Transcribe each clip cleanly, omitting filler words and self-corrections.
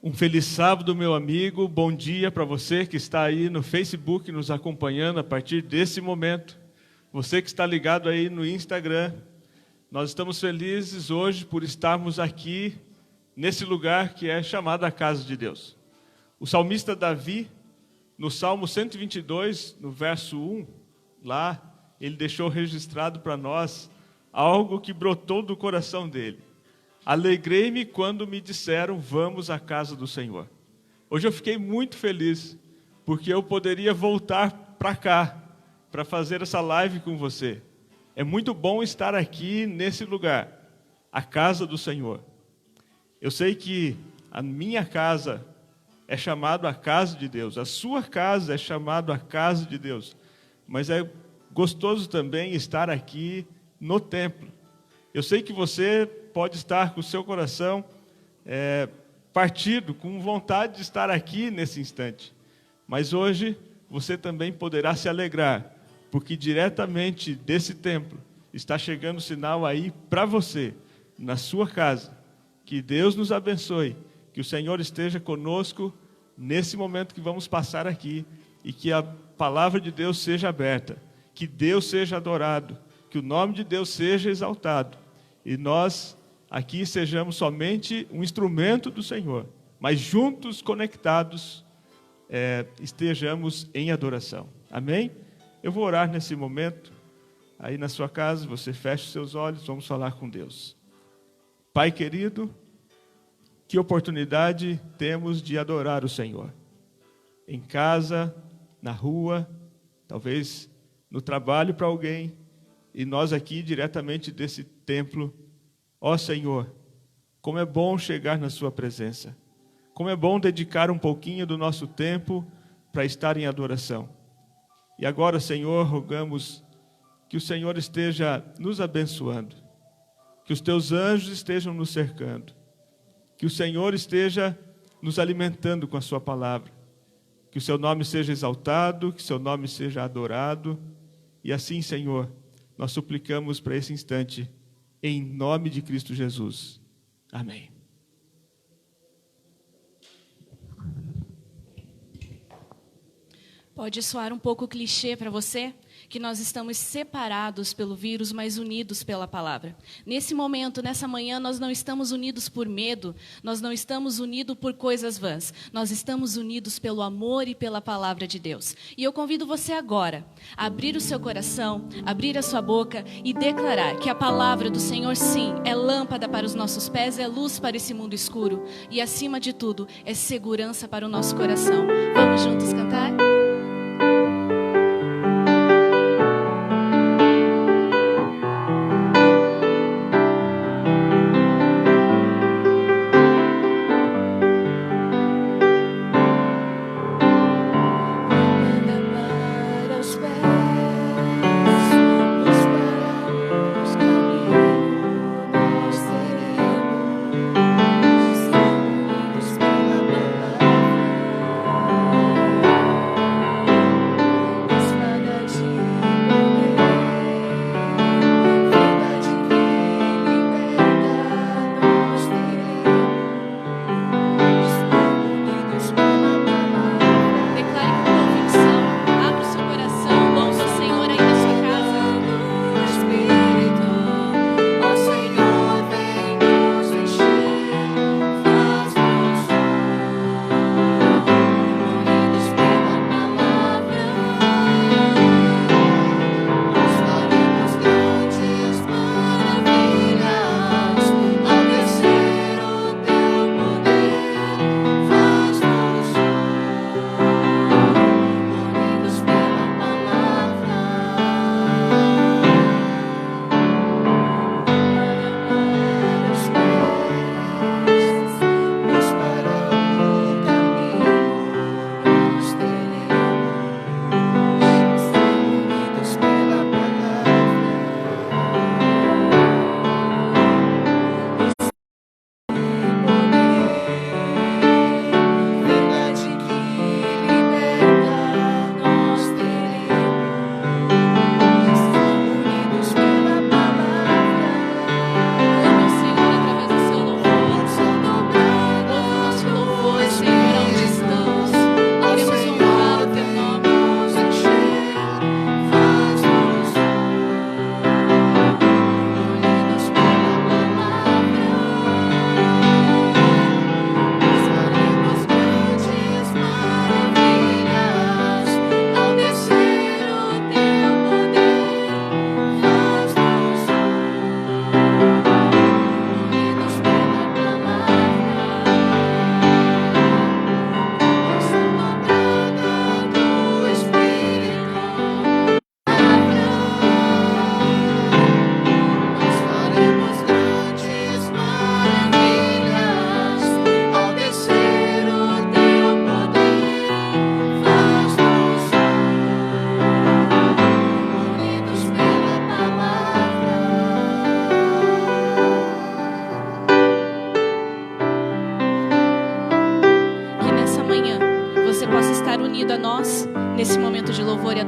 Um feliz sábado, meu amigo. Bom dia para você que está aí no Facebook nos acompanhando a partir desse momento. Você que está ligado aí no Instagram. Nós estamos felizes hoje por estarmos aqui nesse lugar que é chamado a casa de Deus. O salmista Davi, no Salmo 122, no verso 1, lá, ele deixou registrado para nós algo que brotou do coração dele. Alegrei-me quando me disseram, vamos à casa do Senhor. Hoje eu fiquei muito feliz, porque eu poderia voltar para cá, para fazer essa live com você. É muito bom estar aqui nesse lugar, a casa do Senhor. Eu sei que a minha casa é chamada a casa de Deus, a sua casa é chamada a casa de Deus, mas é gostoso também estar aqui no templo. Eu sei que você pode estar com o seu coração partido, com vontade de estar aqui nesse instante. Mas hoje você também poderá se alegrar, porque diretamente desse templo está chegando o sinal aí para você, na sua casa. Que Deus nos abençoe, que o Senhor esteja conosco nesse momento que vamos passar aqui e que a palavra de Deus seja aberta, que Deus seja adorado, que o nome de Deus seja exaltado e nós aqui sejamos somente um instrumento do Senhor, mas juntos, conectados, estejamos em adoração. Amém? Eu vou orar nesse momento, aí na sua casa, você fecha os seus olhos, vamos falar com Deus. Pai querido, que oportunidade temos de adorar o Senhor. Em casa, na rua, talvez no trabalho para alguém, e nós aqui diretamente desse templo. Ó Senhor, como é bom chegar na sua presença. Como é bom dedicar um pouquinho do nosso tempo para estar em adoração. E agora, Senhor, rogamos que o Senhor esteja nos abençoando, que os teus anjos estejam nos cercando, que o Senhor esteja nos alimentando com a sua palavra, que o seu nome seja exaltado, que o seu nome seja adorado, e assim, Senhor, nós suplicamos para esse instante, em nome de Cristo Jesus. Amém. Pode soar um pouco clichê para você, que nós estamos separados pelo vírus, mas unidos pela palavra. Nesse momento, nessa manhã, nós não estamos unidos por medo, nós não estamos unidos por coisas vãs, nós estamos unidos pelo amor e pela palavra de Deus. E eu convido você agora a abrir o seu coração, abrir a sua boca e declarar que a palavra do Senhor, sim, é lâmpada para os nossos pés, é luz para esse mundo escuro e, acima de tudo, é segurança para o nosso coração. Vamos juntos cantar? Seguimos pela palavra.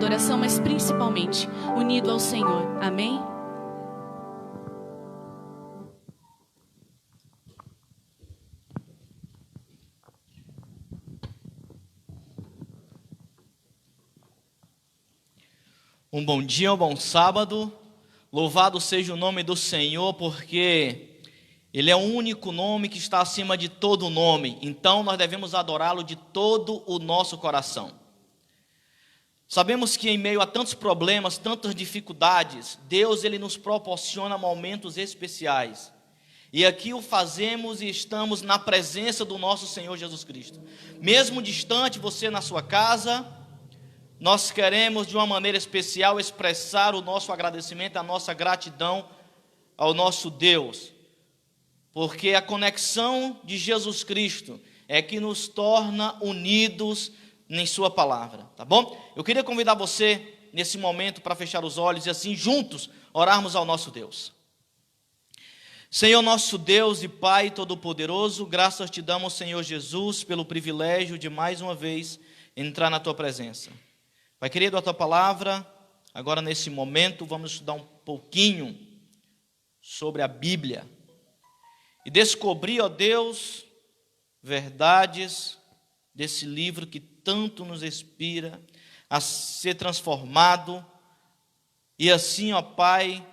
adoração, mas principalmente unido ao Senhor. Amém? Um bom dia, um bom sábado. Louvado seja o nome do Senhor, porque Ele é o único nome que está acima de todo nome. Então nós devemos adorá-lo de todo o nosso coração. Sabemos que em meio a tantos problemas, tantas dificuldades, Deus ele nos proporciona momentos especiais. E aqui o fazemos e estamos na presença do nosso Senhor Jesus Cristo. Mesmo distante, você na sua casa, nós queremos de uma maneira especial expressar o nosso agradecimento, a nossa gratidão ao nosso Deus. Porque a conexão de Jesus Cristo é que nos torna unidos em sua palavra, tá bom? Eu queria convidar você nesse momento para fechar os olhos e assim juntos orarmos ao nosso Deus. Senhor nosso Deus e Pai Todo-Poderoso, graças te damos, Senhor Jesus, pelo privilégio de mais uma vez entrar na tua presença. Pai querido, a tua palavra, agora nesse momento vamos estudar um pouquinho sobre a Bíblia e descobrir, ó Deus, verdades desse livro que tanto nos inspira a ser transformado e assim, ó Pai,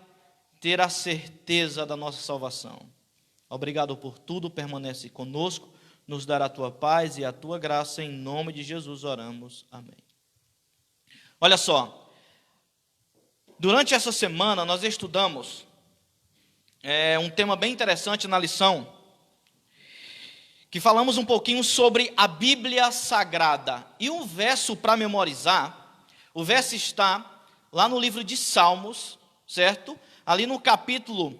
ter a certeza da nossa salvação. Obrigado por tudo, permanece conosco, nos dará a tua paz e a tua graça, em nome de Jesus oramos, amém. Olha só, durante essa semana nós estudamos um tema bem interessante na lição, que falamos um pouquinho sobre a Bíblia Sagrada. E um verso para memorizar, o verso está lá no livro de Salmos, certo? Ali no capítulo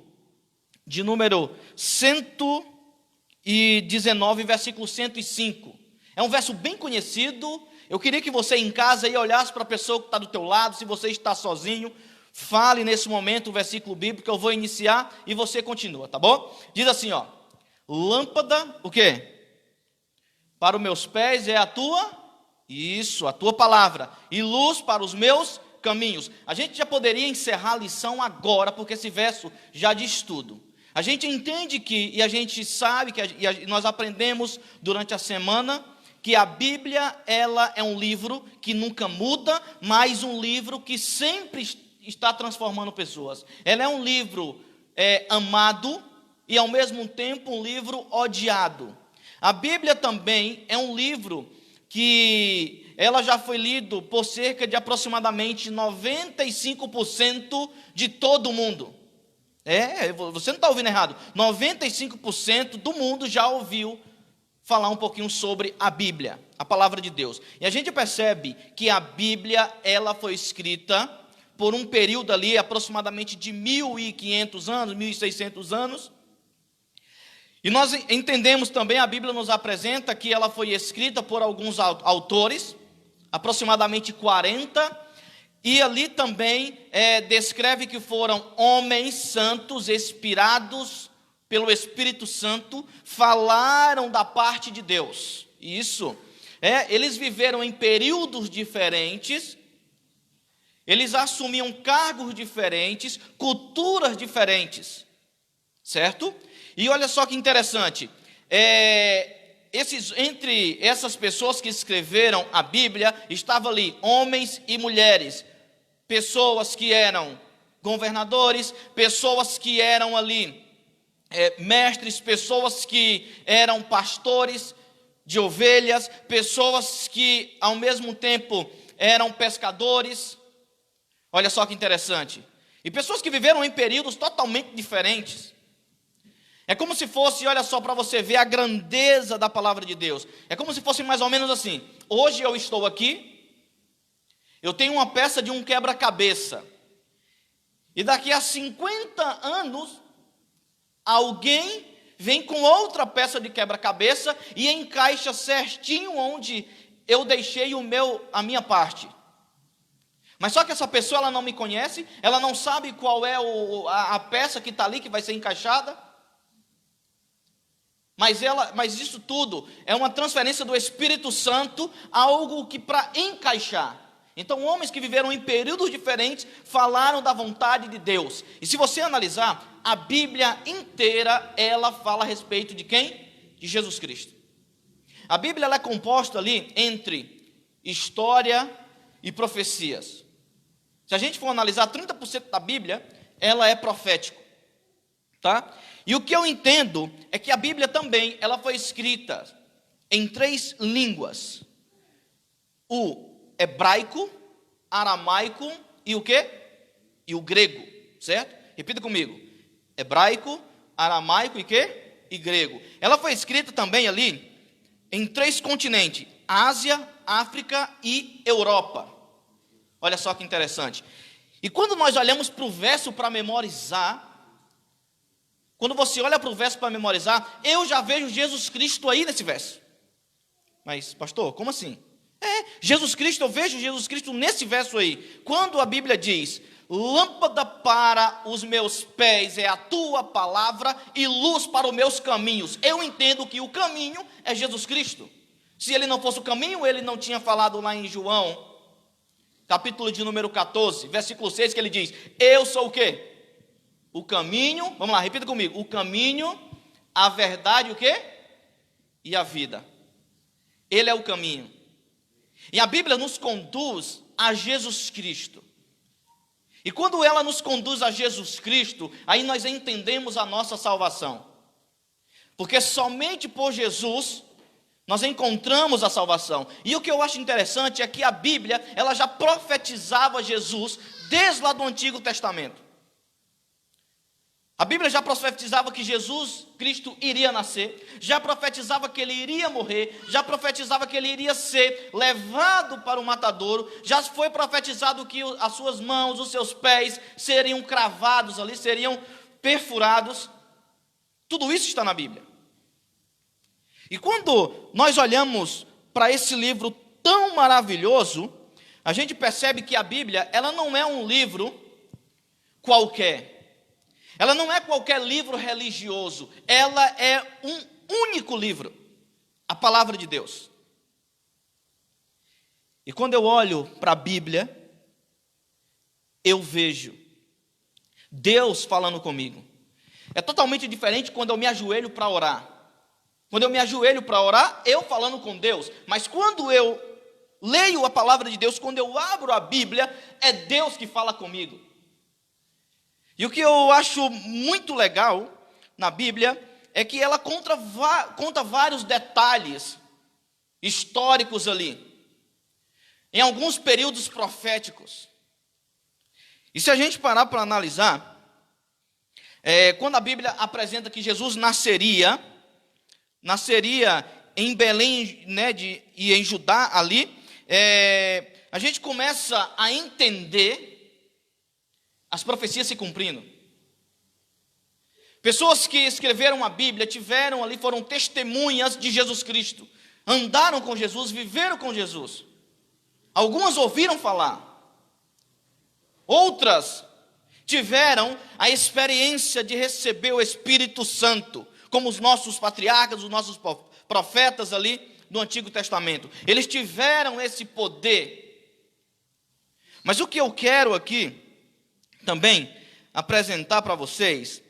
de número 119, versículo 105. É um verso bem conhecido. Eu queria que você em casa aí olhasse para a pessoa que está do teu lado, se você está sozinho, fale nesse momento o versículo bíblico, eu vou iniciar e você continua, tá bom? Diz assim, ó, lâmpada, o quê? Para os meus pés é a tua, isso, a tua palavra, e luz para os meus caminhos. A gente já poderia encerrar a lição agora, porque esse verso já diz tudo. A gente entende que, e a gente sabe, e nós aprendemos durante a semana, que a Bíblia, ela é um livro que nunca muda, mas um livro que sempre está transformando pessoas. Ela é um livro amado e, ao mesmo tempo, um livro odiado. A Bíblia também é um livro que ela já foi lido por cerca de aproximadamente 95% de todo o mundo. Você não está ouvindo errado. 95% do mundo já ouviu falar um pouquinho sobre a Bíblia, a palavra de Deus. E a gente percebe que a Bíblia, ela foi escrita por um período ali, aproximadamente de 1.500 anos, 1.600 anos. E nós entendemos também, a Bíblia nos apresenta que ela foi escrita por alguns autores, aproximadamente 40, e ali também descreve que foram homens santos, inspirados pelo Espírito Santo, falaram da parte de Deus. Isso, eles viveram em períodos diferentes, eles assumiam cargos diferentes, culturas diferentes, certo? E olha só que interessante, entre essas pessoas que escreveram a Bíblia, estavam ali homens e mulheres, pessoas que eram governadores, pessoas que eram ali mestres, pessoas que eram pastores de ovelhas, pessoas que ao mesmo tempo eram pescadores. Olha só que interessante. E pessoas que viveram em períodos totalmente diferentes. É como se fosse, olha só, para você ver a grandeza da palavra de Deus. É como se fosse mais ou menos assim. Hoje eu estou aqui, eu tenho uma peça de um quebra-cabeça. E daqui a 50 anos, alguém vem com outra peça de quebra-cabeça e encaixa certinho onde eu deixei a minha parte. Mas só que essa pessoa, ela não me conhece, ela não sabe qual é a peça que está ali, que vai ser encaixada. Mas isso tudo é uma transferência do Espírito Santo, algo que para encaixar. Então, homens que viveram em períodos diferentes falaram da vontade de Deus. E se você analisar, a Bíblia inteira, ela fala a respeito de quem? De Jesus Cristo. A Bíblia ela é composta ali entre história e profecias. Se a gente for analisar 30% da Bíblia, ela é profético, tá? E o que eu entendo é que a Bíblia também, ela foi escrita em 3 línguas. O hebraico, aramaico e o quê? E o grego, certo? Repita comigo. Hebraico, aramaico e quê? E grego. Ela foi escrita também ali em 3 continentes: Ásia, África e Europa. Olha só que interessante. E quando nós olhamos para o verso para memorizar, quando você olha para o verso para memorizar, eu já vejo Jesus Cristo aí nesse verso. Mas, pastor, como assim? Jesus Cristo, eu vejo Jesus Cristo nesse verso aí. Quando a Bíblia diz: lâmpada para os meus pés é a tua palavra e luz para os meus caminhos, eu entendo que o caminho é Jesus Cristo. Se ele não fosse o caminho, ele não tinha falado lá em João, capítulo de número 14, versículo 6, que ele diz: eu sou o quê? O caminho, vamos lá, repita comigo: o caminho, a verdade, o quê? E a vida. Ele é o caminho. E a Bíblia nos conduz a Jesus Cristo. E quando ela nos conduz a Jesus Cristo, aí nós entendemos a nossa salvação. Porque somente por Jesus nós encontramos a salvação. E o que eu acho interessante é que a Bíblia, ela já profetizava Jesus desde lá do Antigo Testamento. A Bíblia já profetizava que Jesus Cristo iria nascer, já profetizava que ele iria morrer, já profetizava que ele iria ser levado para o matadouro, já foi profetizado que as suas mãos, os seus pés seriam cravados ali, seriam perfurados. Tudo isso está na Bíblia. E quando nós olhamos para esse livro tão maravilhoso, a gente percebe que a Bíblia, ela não é um livro qualquer. Ela não é qualquer livro religioso, ela é um único livro, a palavra de Deus. E quando eu olho para a Bíblia, eu vejo Deus falando comigo. É totalmente diferente quando eu me ajoelho para orar. Quando eu me ajoelho para orar, eu falando com Deus. Mas quando eu leio a palavra de Deus, quando eu abro a Bíblia, é Deus que fala comigo. E o que eu acho muito legal na Bíblia é que ela conta vários detalhes históricos ali, em alguns períodos proféticos. E se a gente parar para analisar, quando a Bíblia apresenta que Jesus nasceria em Belém, né, e em Judá ali, a gente começa a entender as profecias se cumprindo. Pessoas que escreveram a Bíblia, tiveram ali, foram testemunhas de Jesus Cristo. Andaram com Jesus, viveram com Jesus. Algumas ouviram falar. Outras tiveram a experiência de receber o Espírito Santo, como os nossos patriarcas, os nossos profetas ali do Antigo Testamento. Eles tiveram esse poder. Mas o que eu quero aqui também apresentar para vocês,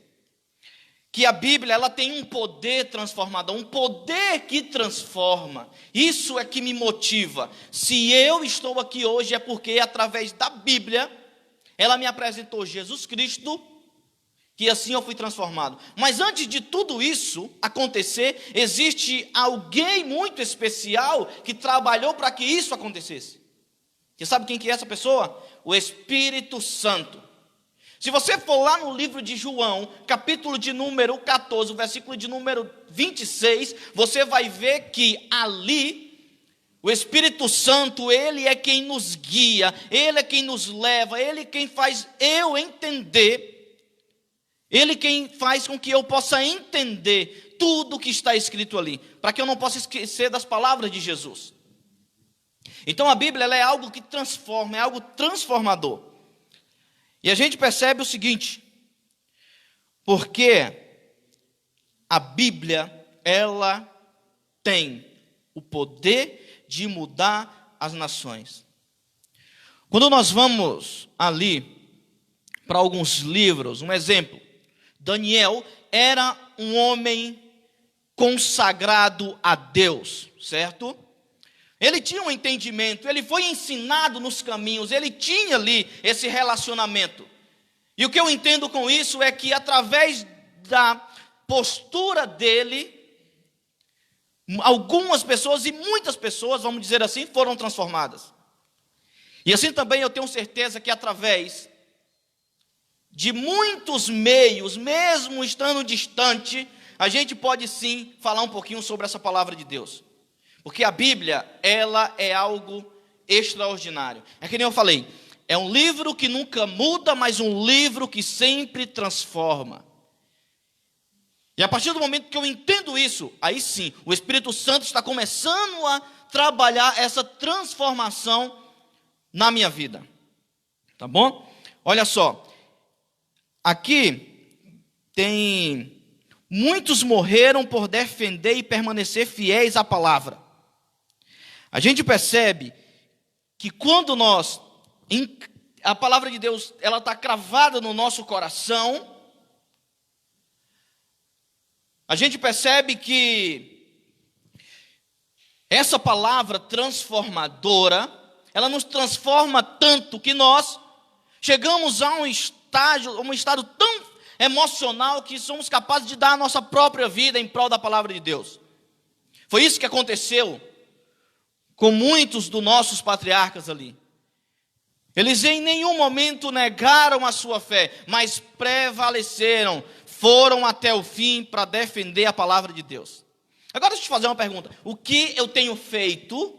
que a Bíblia ela tem um poder transformador, um poder que transforma. Isso é que me motiva. Se eu estou aqui hoje é porque através da Bíblia ela me apresentou Jesus Cristo, que assim eu fui transformado. Mas antes de tudo isso acontecer, existe alguém muito especial que trabalhou para que isso acontecesse. Você sabe quem que é essa pessoa? O Espírito Santo. Se você for lá no livro de João, capítulo de número 14, versículo de número 26, você vai ver que ali, o Espírito Santo, ele é quem nos guia, ele é quem nos leva, ele é quem faz eu entender, ele é quem faz com que eu possa entender tudo o que está escrito ali, para que eu não possa esquecer das palavras de Jesus. Então a Bíblia ela é algo que transforma, é algo transformador. E a gente percebe o seguinte, porque a Bíblia, ela tem o poder de mudar as nações. Quando nós vamos ali para alguns livros, um exemplo, Daniel era um homem consagrado a Deus, certo? Ele tinha um entendimento, ele foi ensinado nos caminhos, ele tinha ali esse relacionamento. E o que eu entendo com isso é que através da postura dele, algumas pessoas e muitas pessoas, vamos dizer assim, foram transformadas. E assim também eu tenho certeza que através de muitos meios, mesmo estando distante, a gente pode sim falar um pouquinho sobre essa palavra de Deus. Porque a Bíblia, ela é algo extraordinário. É que nem eu falei, é um livro que nunca muda, mas um livro que sempre transforma. E a partir do momento que eu entendo isso, aí sim, o Espírito Santo está começando a trabalhar essa transformação na minha vida. Tá bom? Olha só. Aqui tem: muitos morreram por defender e permanecer fiéis à palavra. A gente percebe que quando a palavra de Deus, ela está cravada no nosso coração, a gente percebe que essa palavra transformadora, ela nos transforma tanto que nós chegamos a um estado tão emocional que somos capazes de dar a nossa própria vida em prol da palavra de Deus. Foi isso que aconteceu com muitos dos nossos patriarcas ali. Eles em nenhum momento negaram a sua fé, mas prevaleceram, foram até o fim para defender a palavra de Deus. Agora deixa eu te fazer uma pergunta: o que eu tenho feito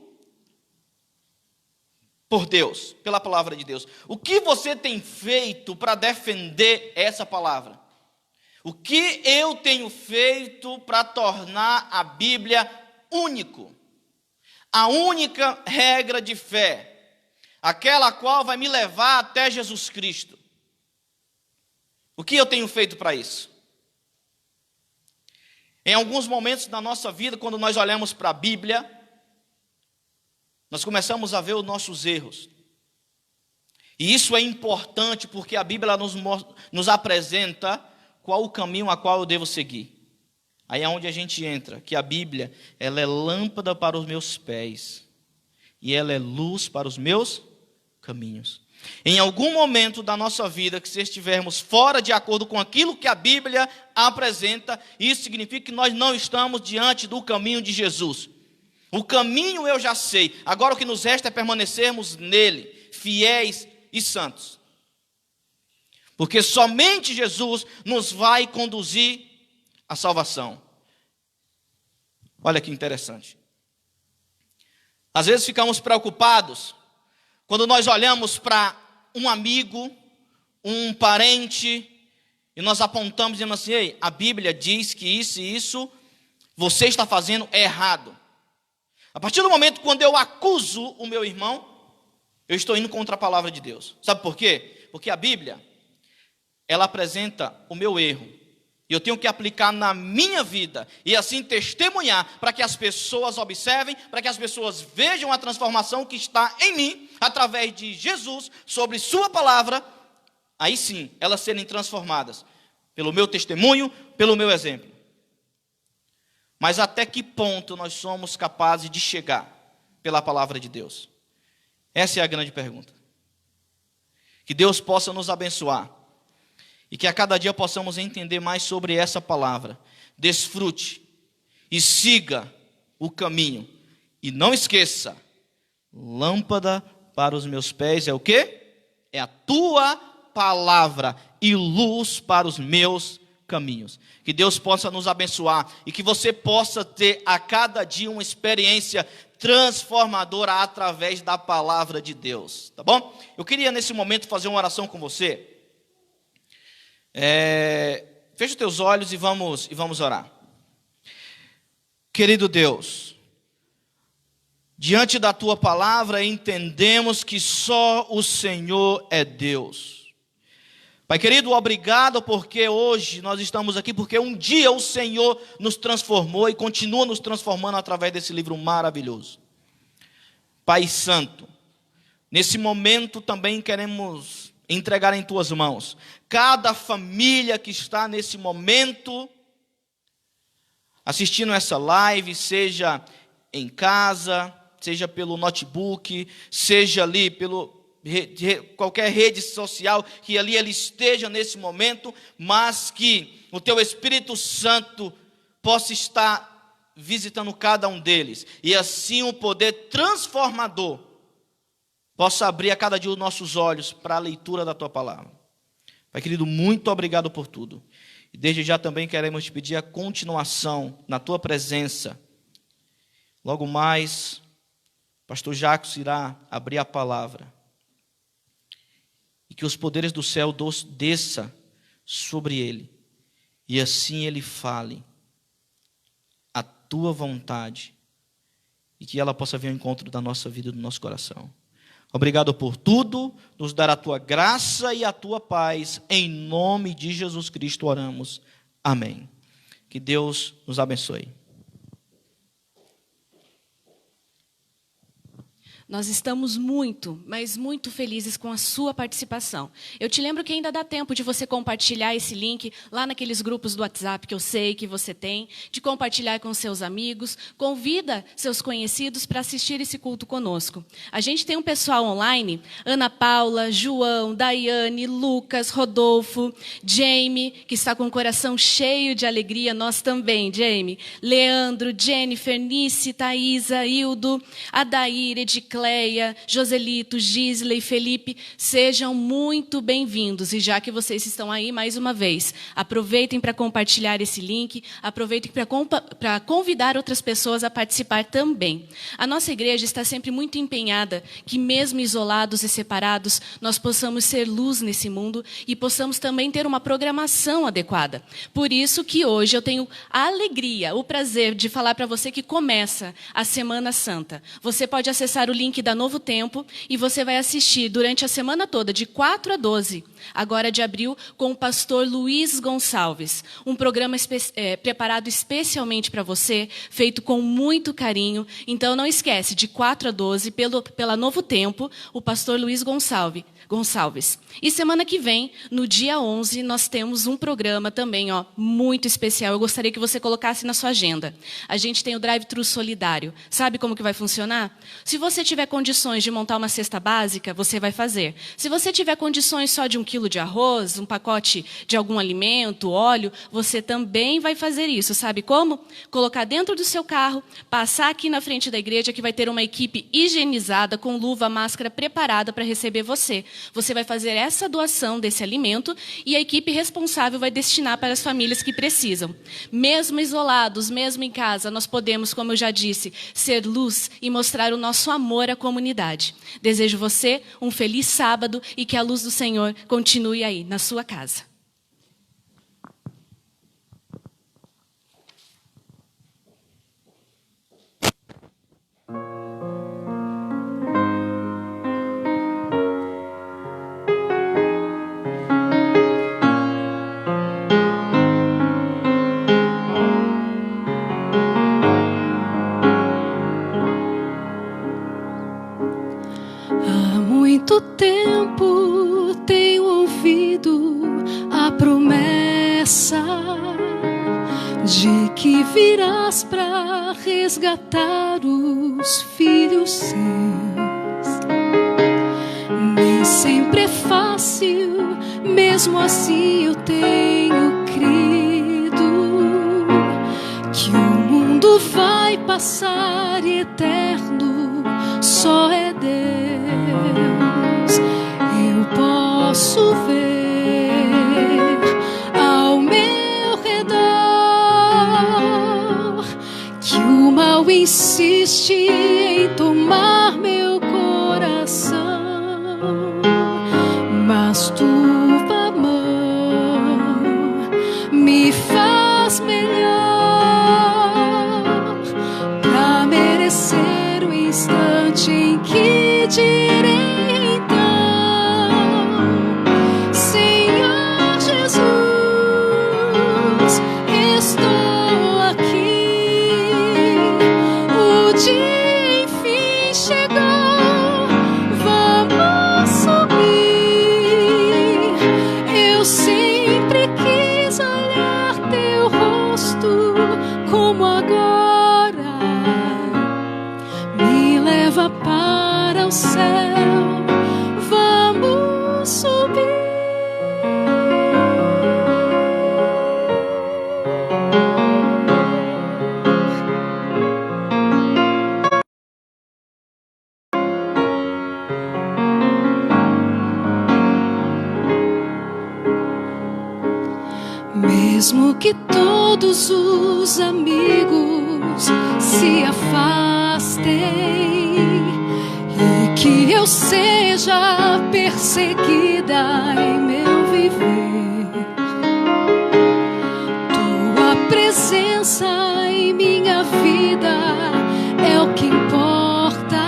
por Deus, pela palavra de Deus? O que você tem feito para defender essa palavra? O que eu tenho feito para tornar a Bíblia único? A única regra de fé, aquela qual vai me levar até Jesus Cristo. O que eu tenho feito para isso? Em alguns momentos da nossa vida, quando nós olhamos para a Bíblia, nós começamos a ver os nossos erros. E isso é importante porque a Bíblia nos apresenta qual o caminho a qual eu devo seguir. Aí é onde a gente entra, que a Bíblia, ela é lâmpada para os meus pés e ela é luz para os meus caminhos. Em algum momento da nossa vida que se estivermos fora de acordo com aquilo que a Bíblia apresenta, isso significa que nós não estamos diante do caminho de Jesus. O caminho eu já sei, agora o que nos resta é permanecermos nele, fiéis e santos. Porque somente Jesus nos vai conduzir à salvação. Olha que interessante. Às vezes ficamos preocupados quando nós olhamos para um amigo, um parente, e nós apontamos dizendo assim: ei, a Bíblia diz que isso e isso você está fazendo errado. A partir do momento quando eu acuso o meu irmão, eu estou indo contra a palavra de Deus. Sabe por quê? Porque a Bíblia, ela apresenta o meu erro. E eu tenho que aplicar na minha vida e assim testemunhar para que as pessoas observem, para que as pessoas vejam a transformação que está em mim, através de Jesus, sobre sua palavra. Aí sim, elas serem transformadas pelo meu testemunho, pelo meu exemplo. Mas até que ponto nós somos capazes de chegar pela palavra de Deus? Essa é a grande pergunta. Que Deus possa nos abençoar e que a cada dia possamos entender mais sobre essa palavra. Desfrute e siga o caminho. E não esqueça, lâmpada para os meus pés é o quê? É a tua palavra e luz para os meus caminhos. Que Deus possa nos abençoar e que você possa ter a cada dia uma experiência transformadora através da palavra de Deus, tá bom? Eu queria nesse momento fazer uma oração com você. Feche os teus olhos e vamos orar. Querido Deus, diante da tua palavra entendemos que só o Senhor é Deus. Pai querido, obrigado porque hoje nós estamos aqui, porque um dia o Senhor nos transformou e continua nos transformando através desse livro maravilhoso. Pai Santo, Nesse momento também queremos entregar em tuas mãos cada família que está nesse momento assistindo essa live, seja em casa, seja pelo notebook, seja ali pelo qualquer rede social, que ali ele esteja nesse momento, mas que o teu Espírito Santo possa estar visitando cada um deles, e assim o poder transformador possa abrir a cada dia os nossos olhos para a leitura da tua palavra. Pai querido, muito obrigado por tudo, e desde já também queremos te pedir a continuação na tua presença. Logo mais, pastor Jacques irá abrir a palavra, e que os poderes do céu desça sobre ele, e assim ele fale a tua vontade, e que ela possa vir ao encontro da nossa vida e do nosso coração. Obrigado por tudo, nos dar a tua graça e a tua paz, em nome de Jesus Cristo oramos, amém. Que Deus nos abençoe. Nós estamos muito, mas muito felizes com a sua participação. Eu te lembro que ainda dá tempo de você compartilhar esse link lá naqueles grupos do WhatsApp que eu sei que você tem, de compartilhar com seus amigos, convida seus conhecidos para assistir esse culto conosco. A gente tem um pessoal online, Ana Paula, João, Daiane, Lucas, Rodolfo, Jamie, que está com o coração cheio de alegria, nós também, Jamie, Leandro, Jennifer, Nice, Thaisa, Hildo, Adair, Edicléia, Joselito, Gisley, Felipe, sejam muito bem-vindos. E já que vocês estão aí, mais uma vez, aproveitem para compartilhar esse link, aproveitem para convidar outras pessoas a participar também. A nossa igreja está sempre muito empenhada que, mesmo isolados e separados, nós possamos ser luz nesse mundo e possamos também ter uma programação adequada. Por isso que hoje eu tenho a alegria, o prazer de falar para você que começa a Semana Santa. Você pode acessar o link da Novo Tempo e você vai assistir durante a semana toda, de 4 a 12, agora de abril, com o pastor Luiz Gonçalves. Um programa preparado especialmente para você, feito com muito carinho. Então não esquece, de 4 a 12, pela Novo Tempo, o pastor Luiz Gonçalves. E semana que vem, no dia 11, nós temos um programa também muito especial. Eu gostaria que você colocasse na sua agenda. A gente tem o Drive-Thru Solidário. Sabe como que vai funcionar? Se você tiver condições de montar uma cesta básica, você vai fazer. Se você tiver condições só de 1 quilo de arroz, um pacote de algum alimento, óleo, você também vai fazer isso. Sabe como? Colocar dentro do seu carro, passar aqui na frente da igreja, que vai ter uma equipe higienizada, com luva, máscara preparada para receber você. Você vai fazer essa doação desse alimento e a equipe responsável vai destinar para as famílias que precisam. Mesmo isolados, mesmo em casa, nós podemos, como eu já disse, ser luz e mostrar o nosso amor à comunidade. Desejo você um feliz sábado e que a luz do Senhor continue aí, na sua casa. Muito tempo tenho ouvido a promessa de que virás para resgatar os filhos seus. Nem sempre é fácil, mesmo assim eu tenho crido que o mundo vai passar e eterno só é Deus. Eu posso ver ao meu redor que o mal insiste em tomar meu coração, mas tua mão me faz melhor para merecer o instante em que direi então: Senhor Jesus, estou aqui. O dia enfim chegou, vamos céu, vamos subir. Mesmo que todos os amigos se afastem e que eu seja perseguida em meu viver, tua presença em minha vida é o que importa.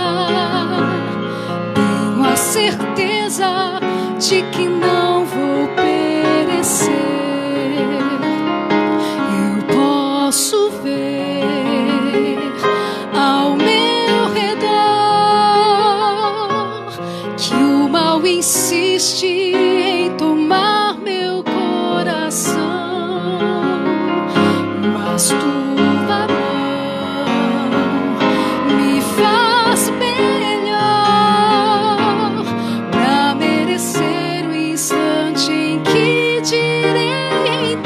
Tenho a certeza de que não vou perecer. Posso ver ao meu redor que o mal insiste em tomar meu coração, mas tua mão me faz melhor para merecer o instante em que direi então: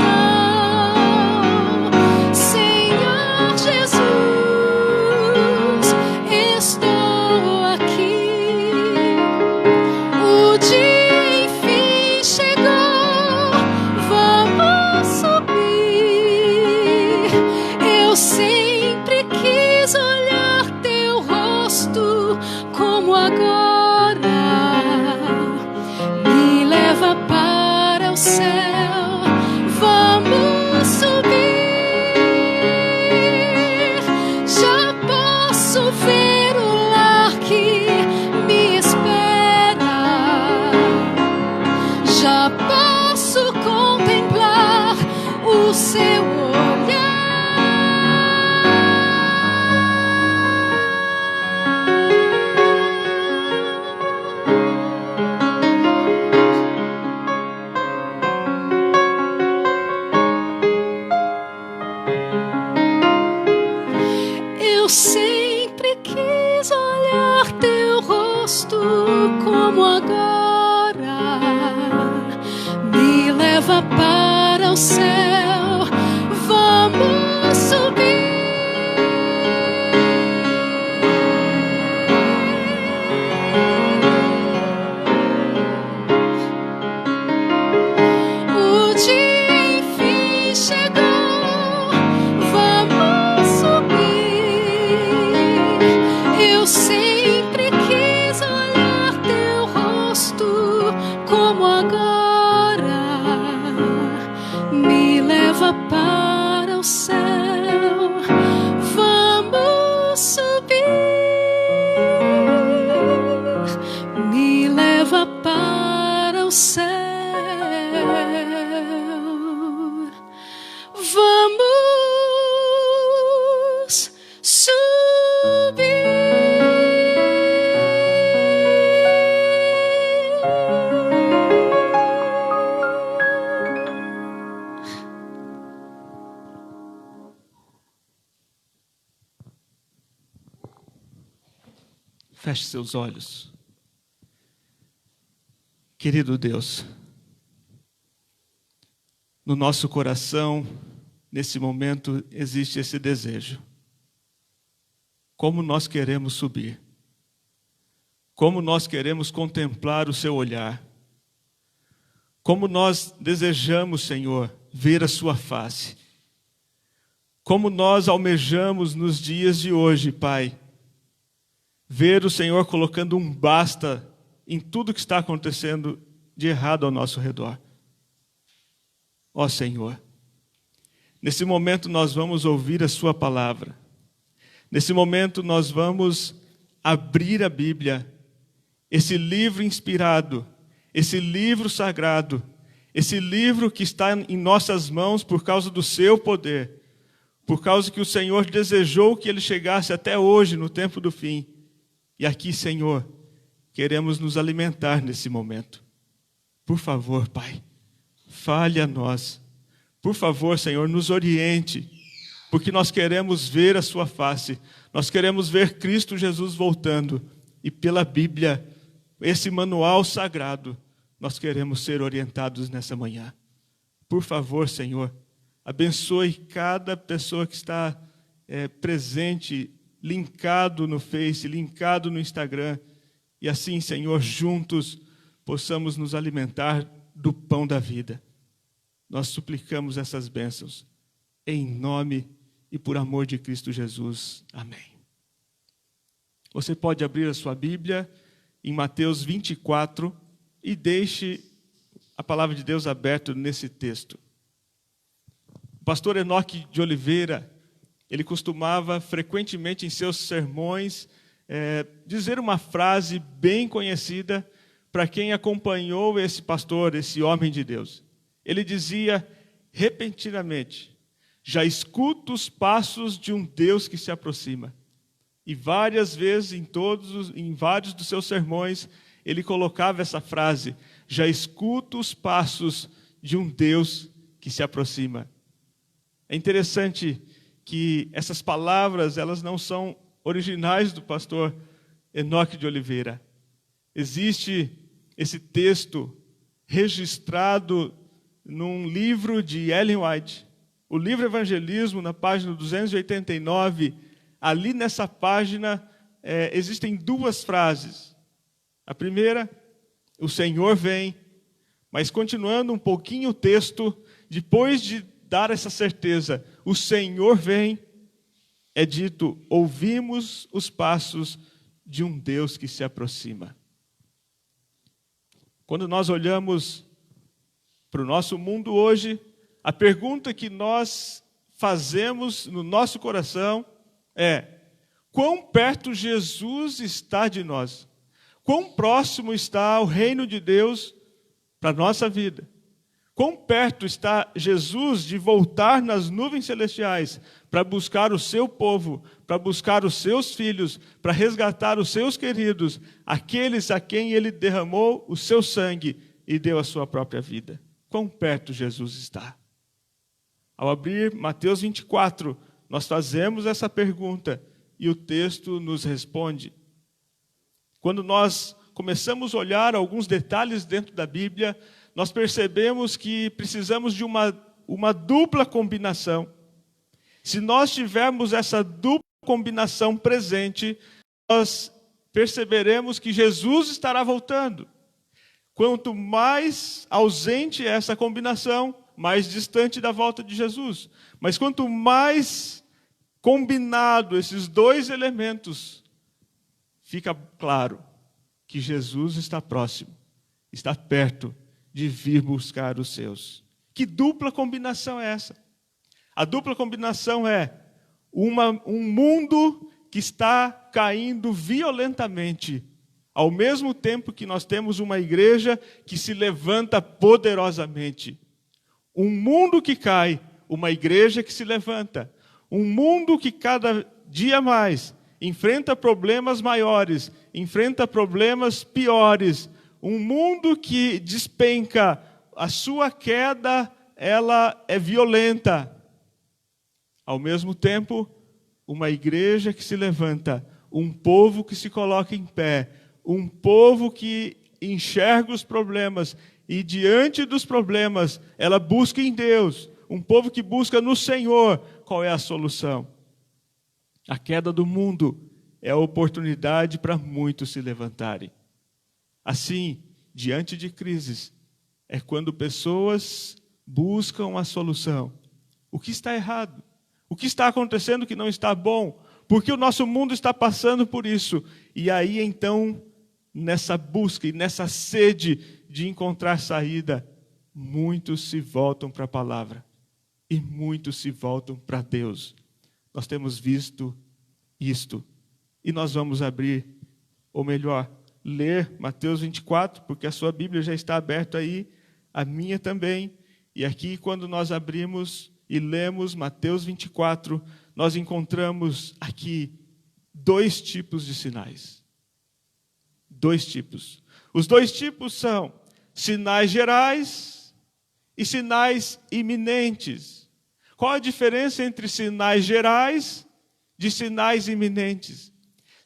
estou aqui. O dia enfim chegou, vamos subir. Eu sempre quis olhar teu rosto como agora. Me leva para o céu, vamos subir. Já posso ver o lar que me espera. Já posso contemplar o seu olhar. Eu sempre quis olhar teu rosto como agora. Me leva para o céu, vamos subir. O dia enfim chegou, vamos subir. Eu sempre quis olhar teu rosto como agora. Me leva para o céu, vamos subir. Me leva para o céu, vamos subir. Feche seus olhos. Querido Deus, no nosso coração, nesse momento, existe esse desejo. Como nós queremos subir. Como nós queremos contemplar o seu olhar. Como nós desejamos, Senhor, ver a sua face. Como nós almejamos nos dias de hoje, Pai, ver o Senhor colocando um basta em tudo que está acontecendo de errado ao nosso redor. Ó Senhor, nesse momento nós vamos ouvir a sua palavra. Nesse momento nós vamos abrir a Bíblia, esse livro inspirado, esse livro sagrado, esse livro que está em nossas mãos por causa do seu poder, por causa que o Senhor desejou que ele chegasse até hoje, no tempo do fim. E aqui, Senhor, queremos nos alimentar nesse momento. Por favor, Pai, fale a nós. Por favor, Senhor, nos oriente, porque nós queremos ver a sua face. Nós queremos ver Cristo Jesus voltando. e pela Bíblia, esse manual sagrado, nós queremos ser orientados nessa manhã. Por favor, Senhor, abençoe cada pessoa que está presente, linkado no Face, linkado no Instagram, e assim, Senhor, juntos possamos nos alimentar do pão da vida. Nós suplicamos essas bênçãos, em nome e por amor de Cristo Jesus. Amém. Você pode abrir a sua Bíblia em Mateus 24 e deixe a palavra de Deus aberta nesse texto. O pastor Enoque de Oliveira, ele costumava frequentemente em seus sermões dizer uma frase bem conhecida para quem acompanhou esse pastor, esse homem de Deus. Ele dizia repentinamente: já escuto os passos de um Deus que se aproxima. E várias vezes, em vários dos seus sermões, ele colocava essa frase: já escuto os passos de um Deus que se aproxima. É interessante que essas palavras, elas não são originais do pastor Enoque de Oliveira. Existe esse texto registrado num livro de Ellen White, o livro Evangelismo, na página 289, ali nessa página existem duas frases. A primeira, o Senhor vem, mas continuando um pouquinho o texto, depois de dar essa certeza, o Senhor vem, é dito: ouvimos os passos de um Deus que se aproxima. Quando nós olhamos para o nosso mundo hoje, a pergunta que nós fazemos no nosso coração é: quão perto Jesus está de nós? Quão próximo está o reino de Deus para a nossa vida? Quão perto está Jesus de voltar nas nuvens celestiais para buscar o seu povo, para buscar os seus filhos, para resgatar os seus queridos, aqueles a quem ele derramou o seu sangue e deu a sua própria vida? Quão perto Jesus está? Ao abrir Mateus 24, nós fazemos essa pergunta e o texto nos responde. Quando nós começamos a olhar alguns detalhes dentro da Bíblia, nós percebemos que precisamos de uma dupla combinação. Se nós tivermos essa dupla combinação presente, nós perceberemos que Jesus estará voltando. Quanto mais ausente é essa combinação, mais distante da volta de Jesus. Mas quanto mais combinado esses dois elementos, fica claro que Jesus está próximo, está perto de vir buscar os seus. Que dupla combinação é essa? A dupla combinação é um mundo que está caindo violentamente, ao mesmo tempo que nós temos uma igreja que se levanta poderosamente. Um mundo que cai, uma igreja que se levanta. Um mundo que cada dia mais enfrenta problemas maiores, enfrenta problemas piores. Um mundo que despenca, a sua queda, ela é violenta. Ao mesmo tempo, uma igreja que se levanta, um povo que se coloca em pé, um povo que enxerga os problemas e diante dos problemas, ela busca em Deus, um povo que busca no Senhor qual é a solução. A queda do mundo é a oportunidade para muitos se levantarem. Assim, diante de crises, é quando pessoas buscam a solução. O que está errado? O que está acontecendo que não está bom? Porque o nosso mundo está passando por isso. E aí, então, nessa busca e nessa sede de encontrar saída, muitos se voltam para a palavra. E muitos se voltam para Deus. Nós temos visto isto. E nós vamos abrir, ou melhor, ler Mateus 24, porque a sua Bíblia já está aberta aí, a minha também. E aqui, quando nós abrimos e lemos Mateus 24, nós encontramos aqui dois tipos de sinais. Dois tipos. Os dois tipos são sinais gerais e sinais iminentes. Qual a diferença entre sinais gerais de sinais iminentes?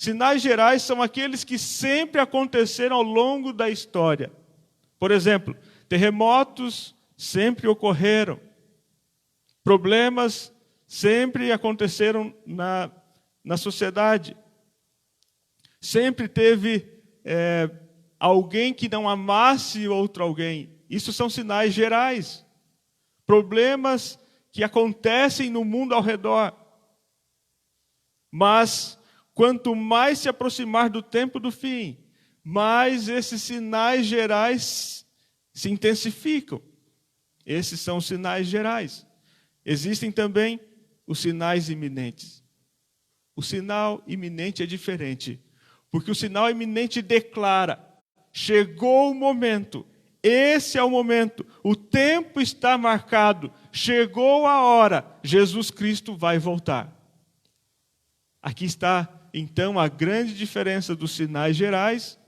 Sinais gerais são aqueles que sempre aconteceram ao longo da história. Por exemplo, terremotos sempre ocorreram. Problemas sempre aconteceram na sociedade. Sempre teve alguém que não amasse outro alguém. Isso são sinais gerais. Problemas que acontecem no mundo ao redor. Mas, quanto mais se aproximar do tempo do fim, mais esses sinais gerais se intensificam. Esses são os sinais gerais. Existem também os sinais iminentes. O sinal iminente é diferente, porque o sinal iminente declara: chegou o momento, esse é o momento, o tempo está marcado, chegou a hora, Jesus Cristo vai voltar. Aqui está, então, a grande diferença dos sinais gerais.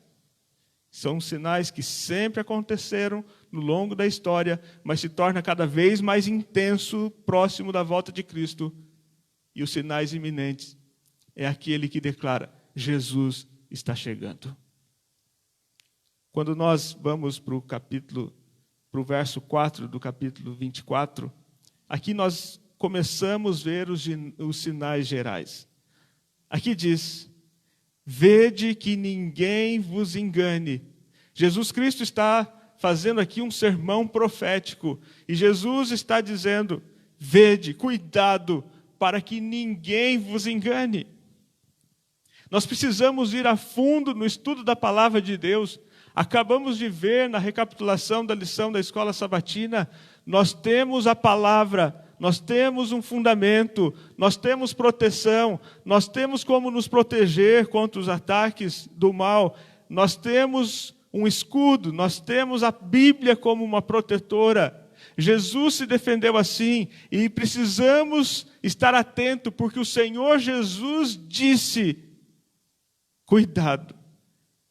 São sinais que sempre aconteceram no longo da história, mas se torna cada vez mais intenso próximo da volta de Cristo. E os sinais iminentes é aquele que declara: Jesus está chegando. Quando nós vamos para o verso 4 do capítulo 24, aqui nós começamos a ver os sinais gerais. Aqui diz: vede que ninguém vos engane. Jesus Cristo está fazendo aqui um sermão profético. E Jesus está dizendo: vede, cuidado, para que ninguém vos engane. Nós precisamos ir a fundo no estudo da palavra de Deus. Acabamos de ver na recapitulação da lição da escola sabatina, nós temos a palavra, nós temos um fundamento, nós temos proteção, nós temos como nos proteger contra os ataques do mal, nós temos um escudo, nós temos a Bíblia como uma protetora. Jesus se defendeu assim e precisamos estar atentos, porque o Senhor Jesus disse: cuidado,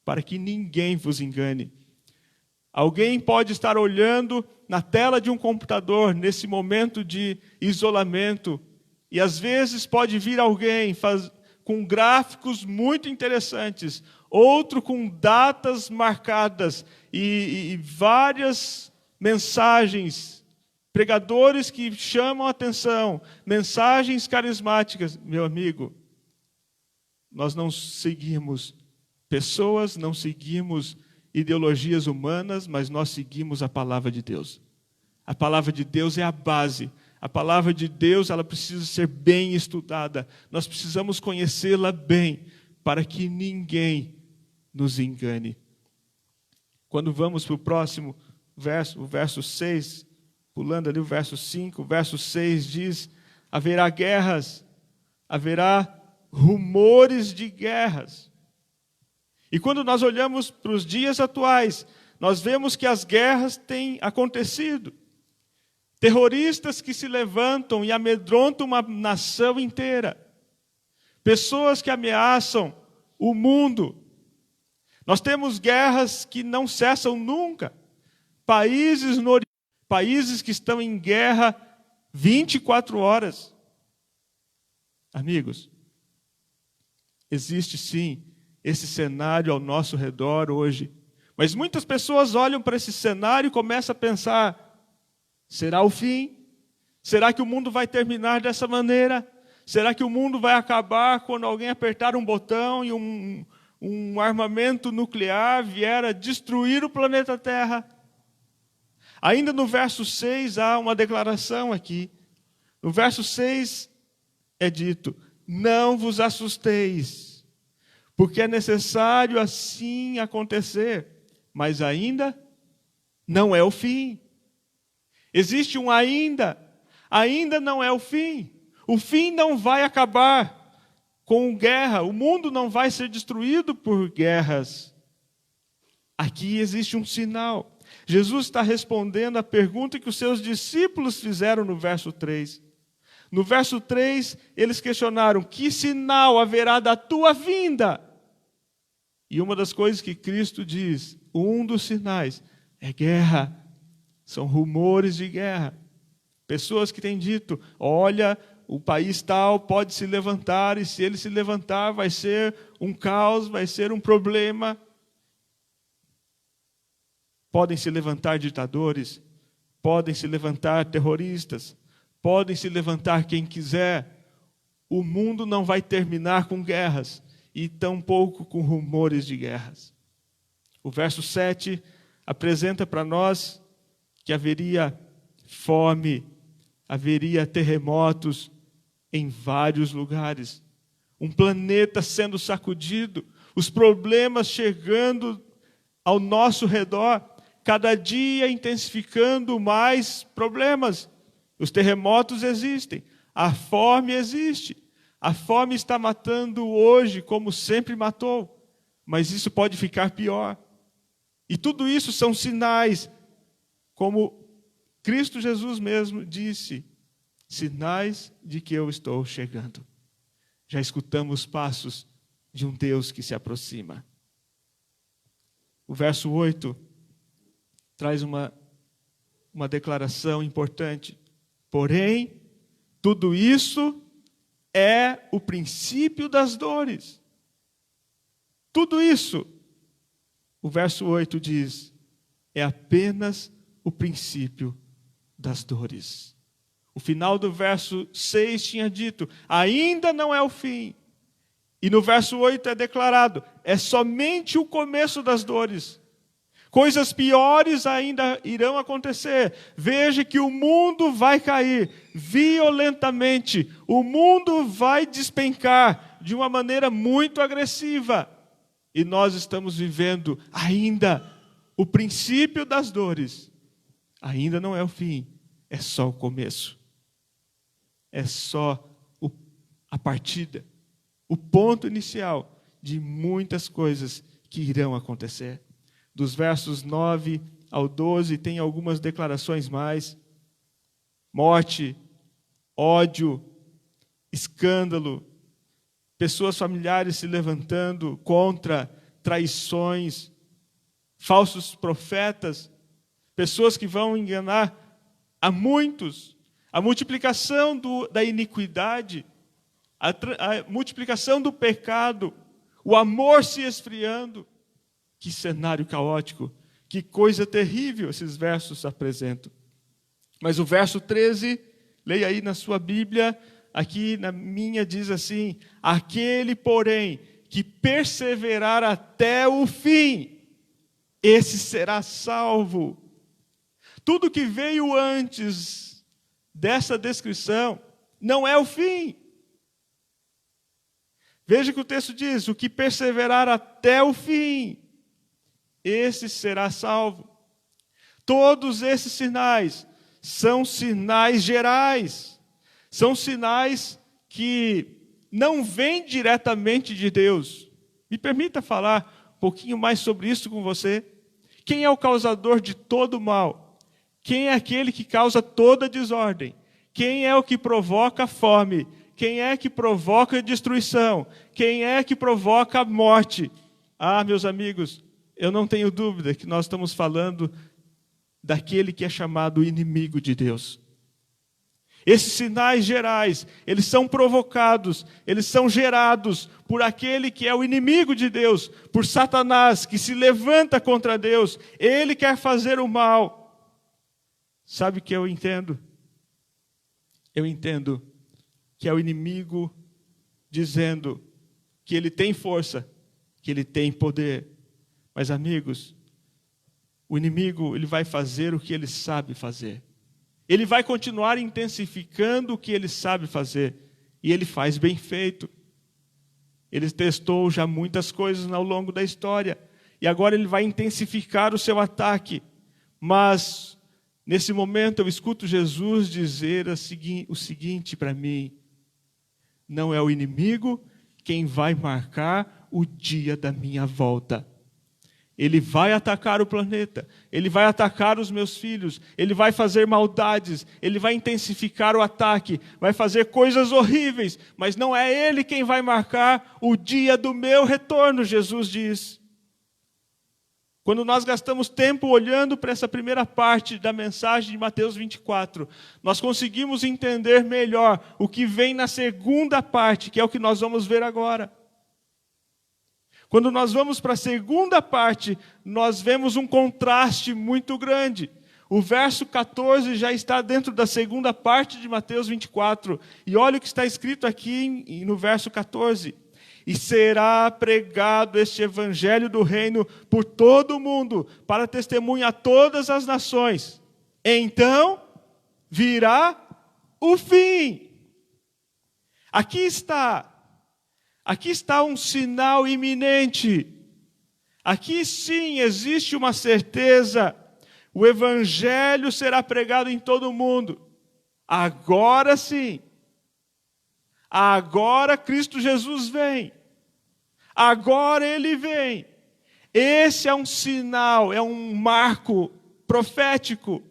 para que ninguém vos engane. Alguém pode estar olhando na tela de um computador nesse momento de isolamento e às vezes pode vir alguém com gráficos muito interessantes, outro com datas marcadas e várias mensagens, pregadores que chamam a atenção, mensagens carismáticas. Meu amigo, nós não seguimos pessoas, não seguimos ideologias humanas, mas nós seguimos a palavra de Deus. A palavra de Deus é a base. A palavra de Deus, ela precisa ser bem estudada. Nós precisamos conhecê-la bem, para que ninguém nos engane. Quando vamos para o próximo verso, o verso 6, pulando ali o verso 5, o verso 6 diz: haverá guerras, haverá rumores de guerras. E quando nós olhamos para os dias atuais, nós vemos que as guerras têm acontecido. Terroristas que se levantam e amedrontam uma nação inteira. Pessoas que ameaçam o mundo. Nós temos guerras que não cessam nunca. Países que estão em guerra 24 horas. Amigos, existe sim esse cenário ao nosso redor hoje. Mas muitas pessoas olham para esse cenário e começam a pensar: será o fim? Será que o mundo vai terminar dessa maneira? Será que o mundo vai acabar quando alguém apertar um botão e um armamento nuclear vier a destruir o planeta Terra? Ainda no verso 6 há uma declaração aqui. No verso 6 é dito: não vos assusteis, porque é necessário assim acontecer, mas ainda não é o fim. Existe um ainda não é o fim. O fim não vai acabar com guerra, o mundo não vai ser destruído por guerras. Aqui existe um sinal. Jesus está respondendo à pergunta que os seus discípulos fizeram no verso 3. No verso 3, eles questionaram: que sinal haverá da tua vinda? E uma das coisas que Cristo diz, um dos sinais, é guerra. São rumores de guerra. Pessoas que têm dito: olha, o país tal pode se levantar, e se ele se levantar vai ser um caos, vai ser um problema. Podem se levantar ditadores, podem se levantar terroristas, podem se levantar quem quiser. O mundo não vai terminar com guerras, e tampouco com rumores de guerras. O verso 7 apresenta para nós que haveria fome, haveria terremotos em vários lugares. Um planeta sendo sacudido, os problemas chegando ao nosso redor, cada dia intensificando mais problemas. Os terremotos existem, a fome existe. A fome está matando hoje como sempre matou, mas isso pode ficar pior. E tudo isso são sinais, como Cristo Jesus mesmo disse, sinais de que eu estou chegando. Já escutamos passos de um Deus que se aproxima. O verso 8 traz uma declaração importante. Porém, tudo isso é o princípio das dores. Tudo isso, o verso 8 diz, é apenas o princípio das dores. O final do verso 6 tinha dito, ainda não é o fim. E no verso 8 é declarado, é somente o começo das dores. Coisas piores ainda irão acontecer. Veja que o mundo vai cair violentamente. O mundo vai despencar de uma maneira muito agressiva. E nós estamos vivendo ainda o princípio das dores. Ainda não é o fim, é só o começo. É só a partida, o ponto inicial de muitas coisas que irão acontecer. Dos versos 9 ao 12 tem algumas declarações mais. Morte, ódio, escândalo, pessoas familiares se levantando contra traições, falsos profetas, pessoas que vão enganar a muitos, a multiplicação da iniquidade, a multiplicação do pecado, o amor se esfriando. Que cenário caótico, que coisa terrível esses versos apresentam. Mas o verso 13, leia aí na sua Bíblia, aqui na minha diz assim, aquele, porém, que perseverar até o fim, esse será salvo. Tudo que veio antes dessa descrição não é o fim. Veja que o texto diz, o que perseverar até o fim, esse será salvo. Todos esses sinais são sinais gerais. São sinais que não vêm diretamente de Deus. Me permita falar um pouquinho mais sobre isso com você. Quem é o causador de todo mal? Quem é aquele que causa toda desordem? Quem é o que provoca fome? Quem é que provoca destruição? Quem é que provoca a morte? Ah, meus amigos, eu não tenho dúvida que nós estamos falando daquele que é chamado inimigo de Deus. Esses sinais gerais, eles são provocados, eles são gerados por aquele que é o inimigo de Deus, por Satanás, que se levanta contra Deus. Ele quer fazer o mal. Sabe o que eu entendo? Eu entendo que é o inimigo dizendo que ele tem força, que ele tem poder. Mas, amigos, o inimigo ele vai fazer o que ele sabe fazer. Ele vai continuar intensificando o que ele sabe fazer. E ele faz bem feito. Ele testou já muitas coisas ao longo da história. E agora ele vai intensificar o seu ataque. Mas, nesse momento, eu escuto Jesus dizer o seguinte para mim. Não é o inimigo quem vai marcar o dia da minha volta. Ele vai atacar o planeta, ele vai atacar os meus filhos, ele vai fazer maldades, ele vai intensificar o ataque, vai fazer coisas horríveis, mas não é ele quem vai marcar o dia do meu retorno, Jesus diz. Quando nós gastamos tempo olhando para essa primeira parte da mensagem de Mateus 24, nós conseguimos entender melhor o que vem na segunda parte, que é o que nós vamos ver agora. Quando nós vamos para a segunda parte, nós vemos um contraste muito grande. O verso 14 já está dentro da segunda parte de Mateus 24. E olha o que está escrito aqui no verso 14. E será pregado este evangelho do reino por todo o mundo, para testemunha a todas as nações. Então virá o fim. Aqui está um sinal iminente. Aqui sim existe uma certeza. O evangelho será pregado em todo o mundo. Agora sim. Agora Cristo Jesus vem. Agora Ele vem. Esse é um sinal, é um marco profético.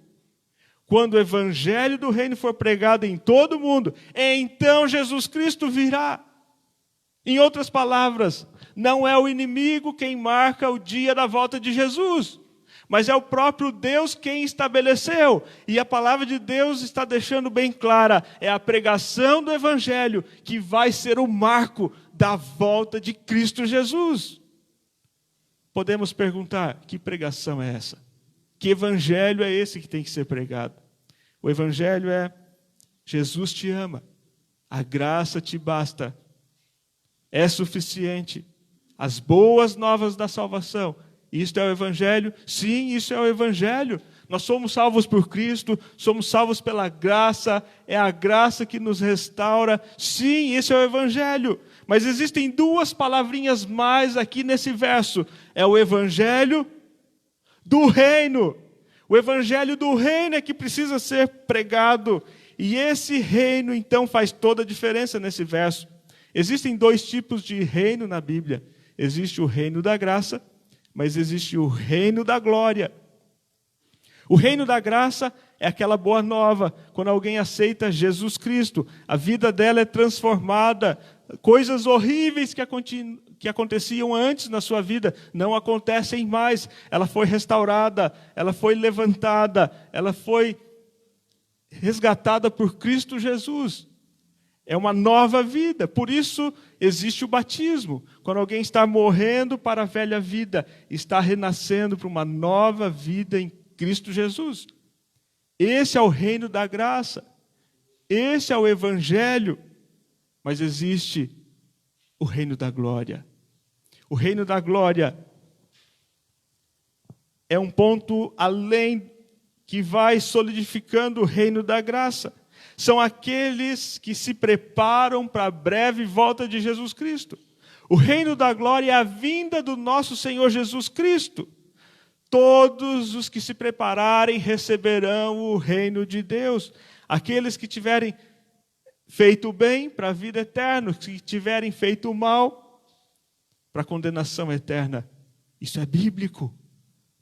Quando o evangelho do reino for pregado em todo o mundo, então Jesus Cristo virá. Em outras palavras, não é o inimigo quem marca o dia da volta de Jesus, mas é o próprio Deus quem estabeleceu. E a palavra de Deus está deixando bem clara, é a pregação do evangelho que vai ser o marco da volta de Cristo Jesus. Podemos perguntar, que pregação é essa? Que evangelho é esse que tem que ser pregado? O evangelho é: Jesus te ama, a graça te basta, é suficiente. As boas novas da salvação. Isto é o evangelho? Sim, isso é o evangelho. Nós somos salvos por Cristo, somos salvos pela graça, é a graça que nos restaura. Sim, esse é o evangelho. Mas existem duas palavrinhas mais aqui nesse verso. É o evangelho do reino. O evangelho do reino é que precisa ser pregado. E esse reino, então, faz toda a diferença nesse verso. Existem dois tipos de reino na Bíblia. Existe o reino da graça, mas existe o reino da glória. O reino da graça é aquela boa nova, quando alguém aceita Jesus Cristo, a vida dela é transformada, coisas horríveis que aconteciam antes na sua vida não acontecem mais, ela foi restaurada, ela foi levantada, ela foi resgatada por Cristo Jesus. É uma nova vida, por isso existe o batismo. Quando alguém está morrendo para a velha vida, está renascendo para uma nova vida em Cristo Jesus. Esse é o reino da graça, esse é o evangelho, mas existe o reino da glória. O reino da glória é um ponto além que vai solidificando o reino da graça. São aqueles que se preparam para a breve volta de Jesus Cristo. O reino da glória é a vinda do nosso Senhor Jesus Cristo. Todos os que se prepararem receberão o reino de Deus. Aqueles que tiverem feito o bem para a vida eterna, que tiverem feito o mal para a condenação eterna. Isso é bíblico.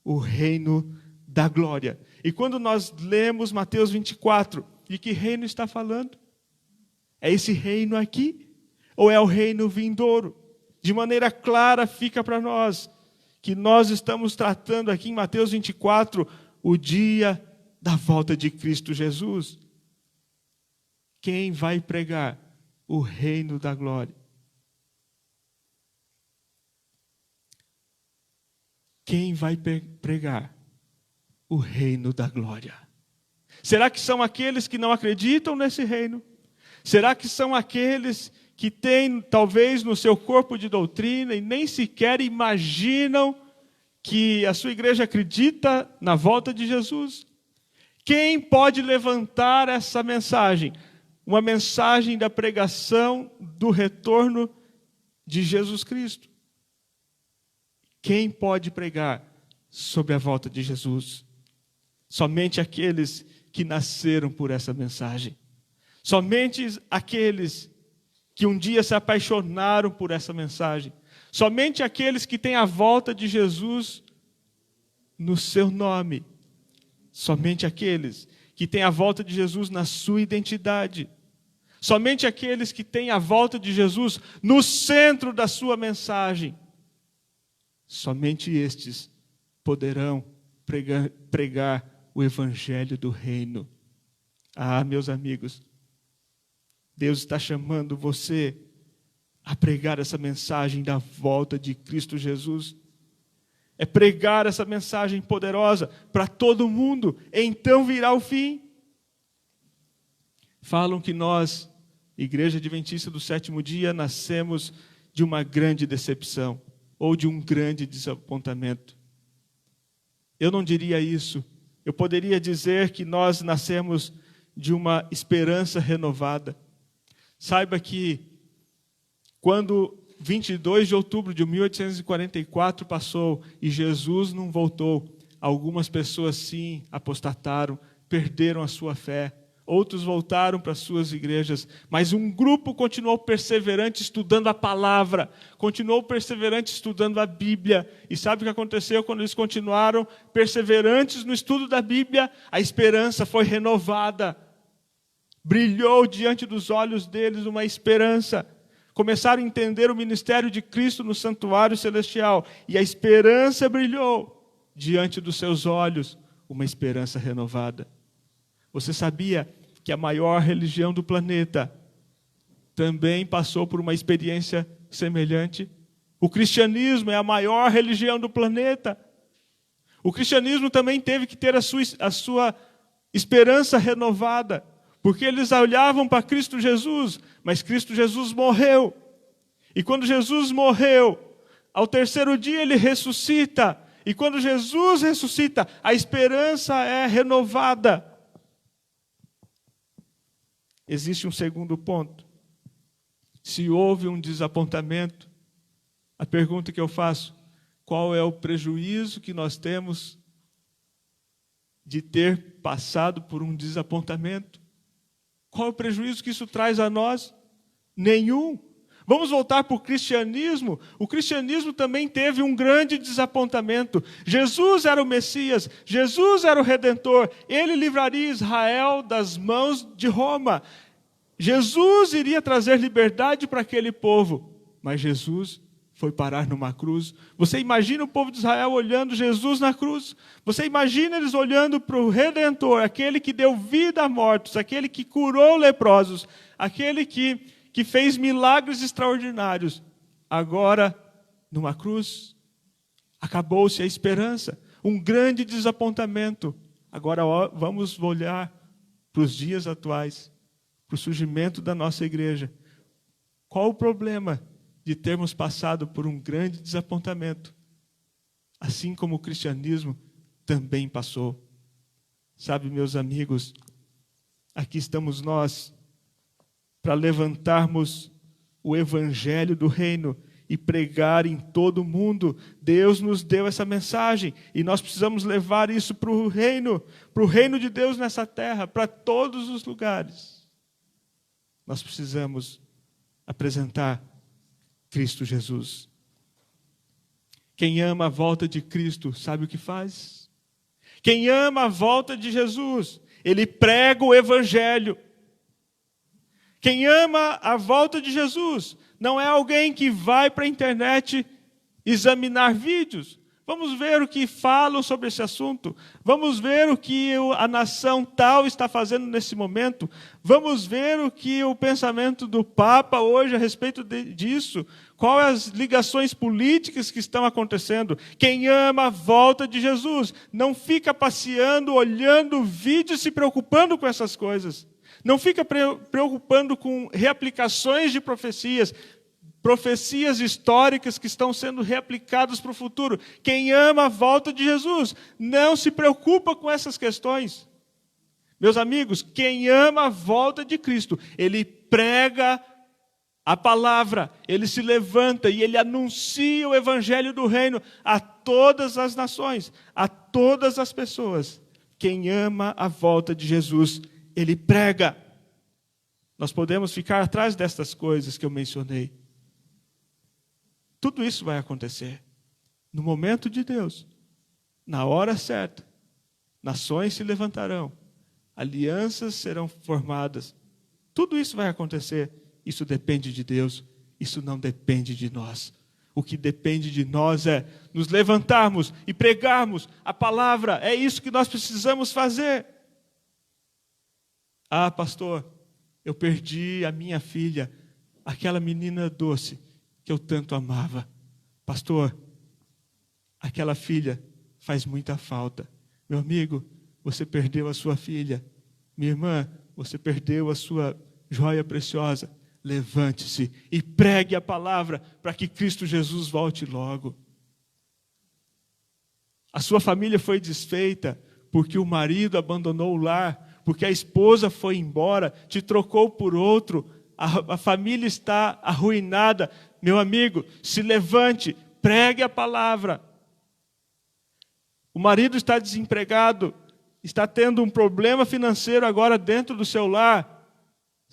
O reino da glória. E quando nós lemos Mateus 24, de que reino está falando? É esse reino aqui? Ou é o reino vindouro? De maneira clara fica para nós que nós estamos tratando aqui em Mateus 24 o dia da volta de Cristo Jesus. Quem vai pregar o reino da glória? Quem vai pregar o reino da glória? Será que são aqueles que não acreditam nesse reino? Será que são aqueles que têm, talvez, no seu corpo de doutrina e nem sequer imaginam que a sua igreja acredita na volta de Jesus? Quem pode levantar essa mensagem? Uma mensagem da pregação do retorno de Jesus Cristo. Quem pode pregar sobre a volta de Jesus? Somente aqueles que nasceram por essa mensagem. Somente aqueles que um dia se apaixonaram por essa mensagem. Somente aqueles que têm a volta de Jesus no seu nome. Somente aqueles que têm a volta de Jesus na sua identidade. Somente aqueles que têm a volta de Jesus no centro da sua mensagem. Somente estes poderão pregar o evangelho do reino. Ah, meus amigos, Deus está chamando você a pregar essa mensagem da volta de Cristo Jesus. É pregar essa mensagem poderosa para todo mundo, então virá o fim. Falam que nós, Igreja Adventista do Sétimo Dia, nascemos de uma grande decepção ou de um grande desapontamento. Eu não diria isso. Eu poderia dizer que nós nascemos de uma esperança renovada. Saiba que quando 22 de outubro de 1844 passou e Jesus não voltou, algumas pessoas sim apostataram, perderam a sua fé. Outros voltaram para suas igrejas, mas um grupo continuou perseverante estudando a palavra, continuou perseverante estudando a Bíblia. E sabe o que aconteceu quando eles continuaram perseverantes no estudo da Bíblia? A esperança foi renovada. Brilhou diante dos olhos deles uma esperança. Começaram a entender o ministério de Cristo no santuário celestial. E a esperança brilhou diante dos seus olhos, uma esperança renovada. Você sabia que a maior religião do planeta também passou por uma experiência semelhante? O cristianismo é a maior religião do planeta. O cristianismo também teve que ter a sua esperança renovada, porque eles olhavam para Cristo Jesus, mas Cristo Jesus morreu. E quando Jesus morreu, ao terceiro dia ele ressuscita. E quando Jesus ressuscita, a esperança é renovada. Existe um segundo ponto. Se houve um desapontamento, a pergunta que eu faço: qual é o prejuízo que nós temos de ter passado por um desapontamento? Qual é o prejuízo que isso traz a nós? Nenhum. Vamos voltar para o cristianismo. O cristianismo também teve um grande desapontamento. Jesus era o Messias, Jesus era o Redentor, ele livraria Israel das mãos de Roma. Jesus iria trazer liberdade para aquele povo, mas Jesus foi parar numa cruz. Você imagina o povo de Israel olhando Jesus na cruz? Você imagina eles olhando para o Redentor, aquele que deu vida a mortos, aquele que curou leprosos, aquele que fez milagres extraordinários. Agora, numa cruz, acabou-se a esperança. Um grande desapontamento. Agora vamos olhar para os dias atuais, para o surgimento da nossa igreja. Qual o problema de termos passado por um grande desapontamento? Assim como o cristianismo também passou. Sabe, meus amigos, aqui estamos nós para levantarmos o evangelho do reino e pregar em todo o mundo. Deus nos deu essa mensagem e nós precisamos levar isso para o reino de Deus nessa terra, para todos os lugares. Nós precisamos apresentar Cristo Jesus. Quem ama a volta de Cristo, sabe o que faz? Quem ama a volta de Jesus, ele prega o evangelho. Quem ama a volta de Jesus não é alguém que vai para a internet examinar vídeos. Vamos ver o que falam sobre esse assunto. Vamos ver o que a nação tal está fazendo nesse momento. Vamos ver o que o pensamento do Papa hoje a respeito disso. Quais as ligações políticas que estão acontecendo. Quem ama a volta de Jesus não fica passeando, olhando vídeos, se preocupando com essas coisas. Não fica preocupando com reaplicações de profecias históricas que estão sendo reaplicadas para o futuro. Quem ama a volta de Jesus não se preocupa com essas questões. Meus amigos, quem ama a volta de Cristo, ele prega a palavra, ele se levanta e ele anuncia o evangelho do reino a todas as nações, a todas as pessoas. Quem ama a volta de Jesus, ele prega. Nós podemos ficar atrás destas coisas que eu mencionei. Tudo isso vai acontecer no momento de Deus, na hora certa. Nações se levantarão, alianças serão formadas. Tudo isso vai acontecer. Isso depende de Deus, isso não depende de nós. O que depende de nós é nos levantarmos e pregarmos a palavra. É isso que nós precisamos fazer. Ah, pastor, eu perdi a minha filha, aquela menina doce que eu tanto amava. Pastor, aquela filha faz muita falta. Meu amigo, você perdeu a sua filha. Minha irmã, você perdeu a sua joia preciosa. Levante-se e pregue a palavra para que Cristo Jesus volte logo. A sua família foi desfeita porque o marido abandonou o lar, porque a esposa foi embora, te trocou por outro. A família está arruinada. Meu amigo, se levante, pregue a palavra. O marido está desempregado, está tendo um problema financeiro agora dentro do seu lar.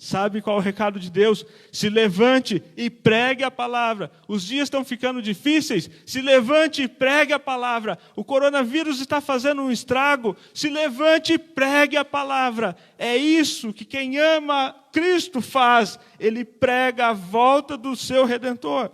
Sabe qual é o recado de Deus? Se levante e pregue a palavra. Os dias estão ficando difíceis. Se levante e pregue a palavra. O coronavírus está fazendo um estrago. Se levante e pregue a palavra. É isso que quem ama Cristo faz. Ele prega a volta do seu Redentor.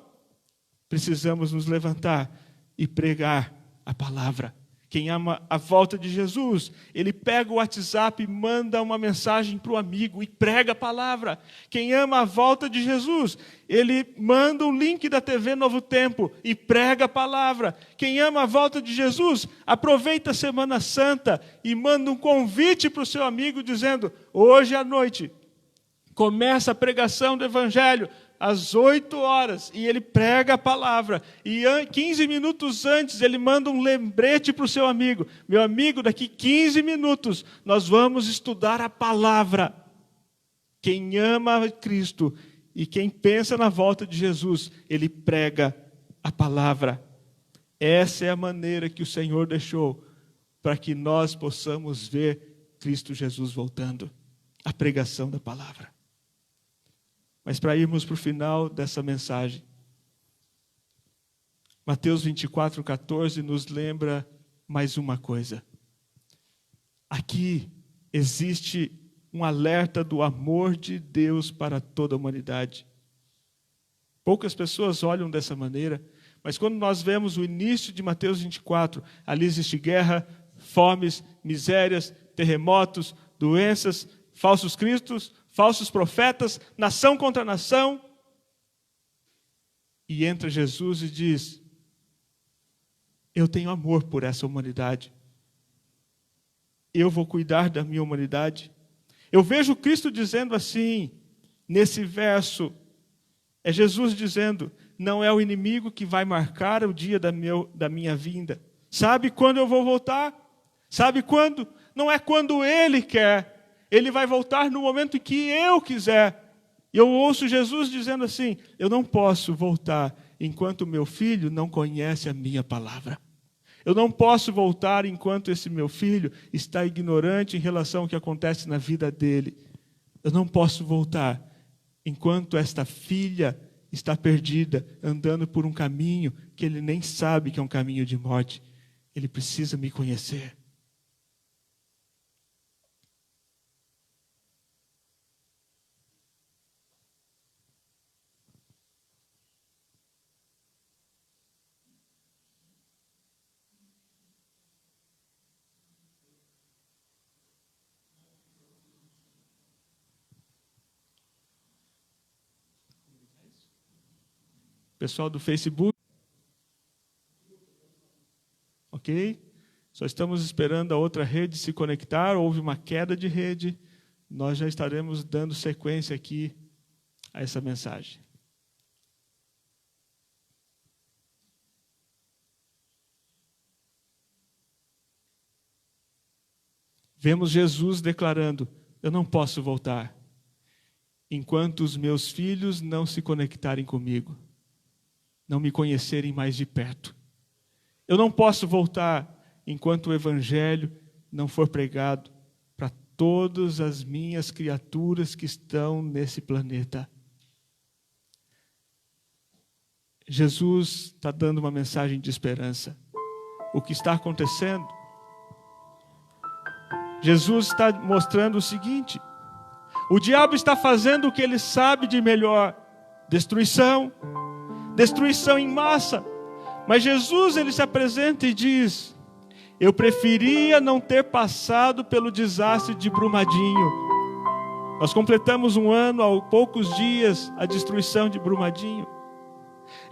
Precisamos nos levantar e pregar a palavra. Quem ama a volta de Jesus, ele pega o WhatsApp e manda uma mensagem para o amigo e prega a palavra. Quem ama a volta de Jesus, ele manda o link da TV Novo Tempo e prega a palavra. Quem ama a volta de Jesus, aproveita a Semana Santa e manda um convite para o seu amigo dizendo: hoje à noite começa a pregação do Evangelho às 8 horas, e ele prega a palavra, e 15 minutos antes ele manda um lembrete para o seu amigo: meu amigo, daqui 15 minutos nós vamos estudar a palavra. Quem ama Cristo e quem pensa na volta de Jesus, ele prega a palavra. Essa é a maneira que o Senhor deixou para que nós possamos ver Cristo Jesus voltando, a pregação da palavra. Mas para irmos para o final dessa mensagem, Mateus 24:14 nos lembra mais uma coisa. Aqui existe um alerta do amor de Deus para toda a humanidade. Poucas pessoas olham dessa maneira, mas quando nós vemos o início de Mateus 24, ali existe guerra, fomes, misérias, terremotos, doenças, falsos cristos, falsos profetas, nação contra nação. E entra Jesus e diz: eu tenho amor por essa humanidade. Eu vou cuidar da minha humanidade. Eu vejo Cristo dizendo assim, nesse verso, é Jesus dizendo: não é o inimigo que vai marcar o dia da minha vinda. Sabe quando eu vou voltar? Sabe quando? Não é quando Ele quer. Ele vai voltar no momento em que eu quiser. E eu ouço Jesus dizendo assim: eu não posso voltar enquanto meu filho não conhece a minha palavra. Eu não posso voltar enquanto esse meu filho está ignorante em relação ao que acontece na vida dele. Eu não posso voltar enquanto esta filha está perdida, andando por um caminho que ele nem sabe que é um caminho de morte. Ele precisa me conhecer. Pessoal do Facebook, ok? Só estamos esperando a outra rede se conectar. Houve uma queda de rede. Nós já estaremos dando sequência aqui a essa mensagem. Vemos Jesus declarando: eu não posso voltar enquanto os meus filhos não se conectarem comigo, não me conhecerem mais de perto. Eu não posso voltar enquanto o Evangelho não for pregado para todas as minhas criaturas que estão nesse planeta. Jesus está dando uma mensagem de esperança. O que está acontecendo? Jesus está mostrando o seguinte: o diabo está fazendo o que ele sabe de melhor: destruição, destruição em massa. Mas Jesus, ele se apresenta e diz: eu preferia não ter passado pelo desastre de Brumadinho. Nós completamos um ano, há poucos dias, a destruição de Brumadinho.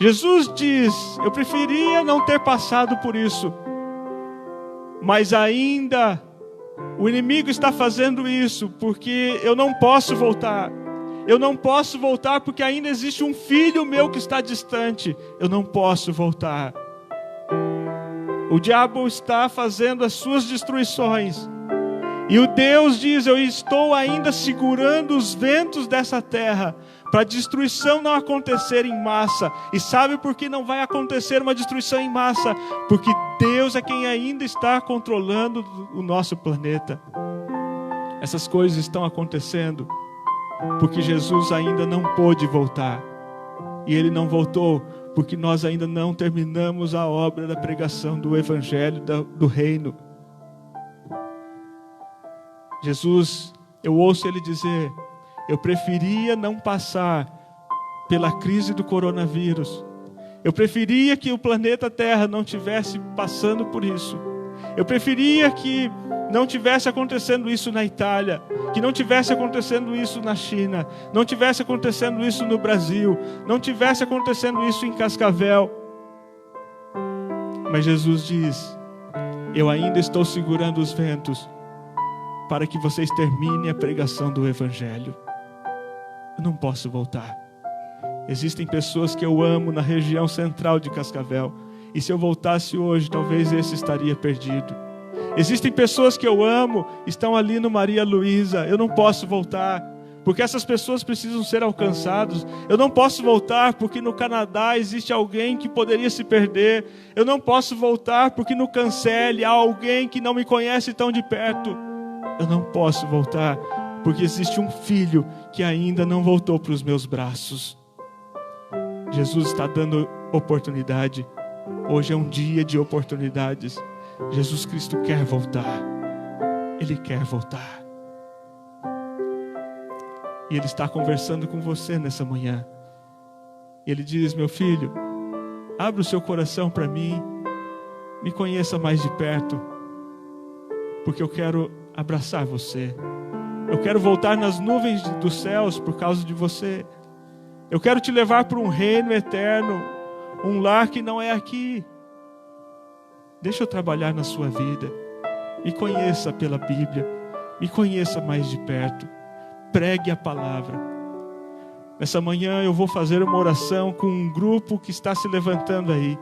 Jesus diz: eu preferia não ter passado por isso, mas ainda o inimigo está fazendo isso, porque eu não posso voltar. Eu não posso voltar porque ainda existe um filho meu que está distante. Eu não posso voltar. O diabo está fazendo as suas destruições. E o Deus diz: eu estou ainda segurando os ventos dessa terra, para a destruição não acontecer em massa. E sabe por que não vai acontecer uma destruição em massa? Porque Deus é quem ainda está controlando o nosso planeta. Essas coisas estão acontecendo porque Jesus ainda não pôde voltar. E Ele não voltou porque nós ainda não terminamos a obra da pregação do Evangelho do Reino. Jesus, eu ouço Ele dizer: eu preferia não passar pela crise do coronavírus. Eu preferia que o planeta Terra não estivesse passando por isso. Eu preferia que não tivesse acontecendo isso na Itália, que não tivesse acontecendo isso na China, não tivesse acontecendo isso no Brasil, não tivesse acontecendo isso em Cascavel. Mas Jesus diz: eu ainda estou segurando os ventos para que vocês terminem a pregação do Evangelho. Eu não posso voltar. Existem pessoas que eu amo na região central de Cascavel, e se eu voltasse hoje, talvez esse estaria perdido. Existem pessoas que eu amo, estão ali no Maria Luísa. Eu não posso voltar, porque essas pessoas precisam ser alcançadas. Eu não posso voltar, porque no Canadá existe alguém que poderia se perder. Eu não posso voltar, porque no Cancele há alguém que não me conhece tão de perto. Eu não posso voltar, porque existe um filho que ainda não voltou para os meus braços. Jesus está dando oportunidade. Hoje é um dia de oportunidades. Jesus Cristo quer voltar. Ele quer voltar. E Ele está conversando com você nessa manhã. Ele diz: meu filho, abra o seu coração para mim. Me conheça mais de perto, porque eu quero abraçar você. Eu quero voltar nas nuvens dos céus por causa de você. Eu quero te levar para um reino eterno, um lar que não é aqui. Deixa eu trabalhar na sua vida. Me conheça pela Bíblia. Me conheça mais de perto. Pregue a palavra. Nessa manhã eu vou fazer uma oração com um grupo que está se levantando aí.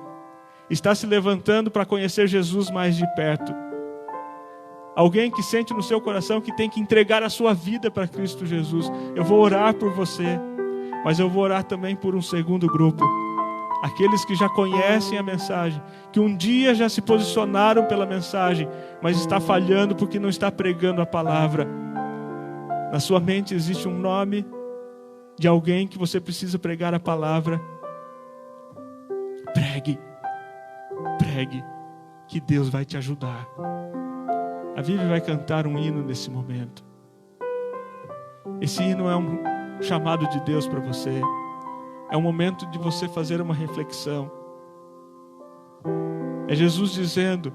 Está se levantando para conhecer Jesus mais de perto. Alguém que sente no seu coração que tem que entregar a sua vida para Cristo Jesus. Eu vou orar por você, mas eu vou orar também por um segundo grupo. Aqueles que já conhecem a mensagem, que um dia já se posicionaram pela mensagem, mas está falhando porque não está pregando a palavra. Na sua mente existe um nome de alguém que você precisa pregar a palavra. Pregue, que Deus vai te ajudar. A Vivi vai cantar um hino nesse momento. Esse hino é um chamado de Deus para você. É um momento de você fazer uma reflexão. É Jesus dizendo: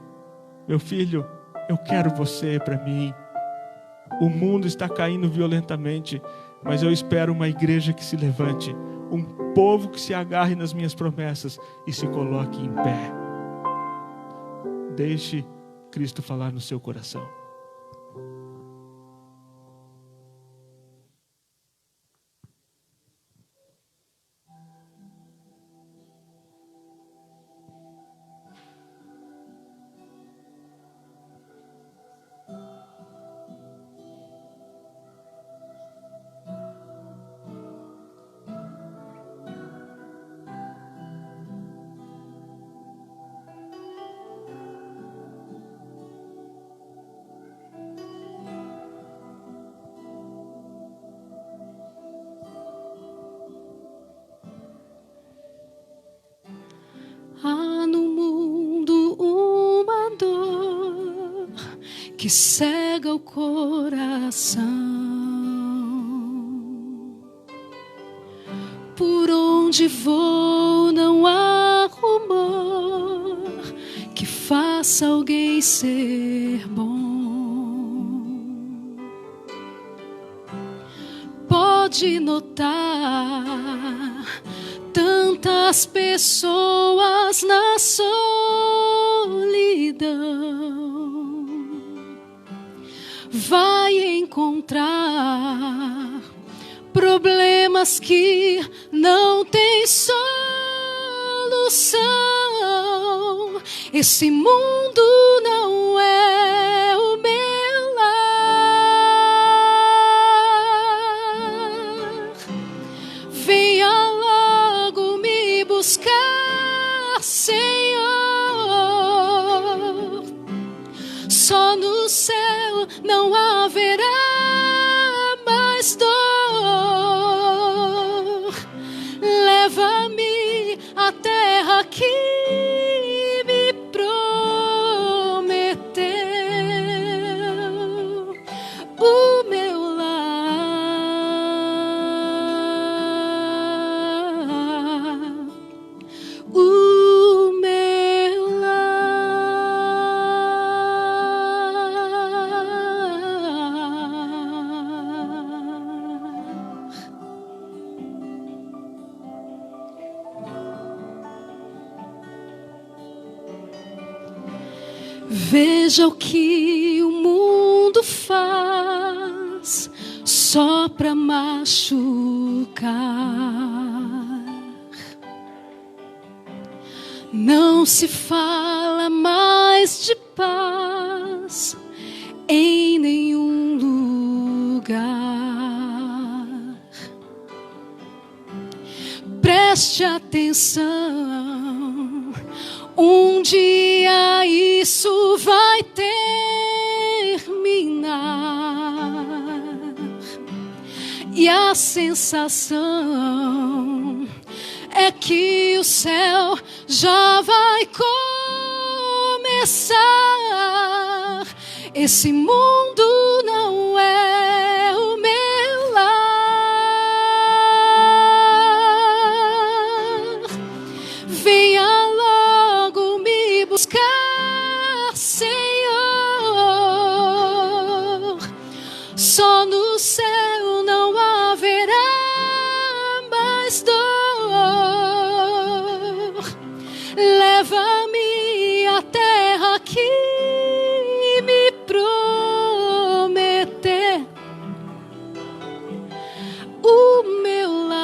meu filho, eu quero você para mim. O mundo está caindo violentamente, mas eu espero uma igreja que se levante, um povo que se agarre nas minhas promessas e se coloque em pé. Deixe Cristo falar no seu coração. Há no mundo uma dor que cega o coração. Por onde vou não faça alguém ser bom. Pode notar tantas pessoas na solidão. Vai encontrar problemas que não têm solução. Esse mundo não é o meu lar. Venha logo me buscar, Senhor. Só no céu não haverá mais dor. Leva-me à terra que me prometeu, o meu lar, o meu lar. Veja o que o mundo faz só pra machucar. Não se fala mais de paz em nenhum lugar. Preste atenção, um dia isso vai terminar. E a sensação é que o céu já vai começar. Esse mundo não é o meu lar. Venha logo me buscar, Senhor. Só no céu não haverá mais dor. Leva-me à terra que me prometeu, o meu lar.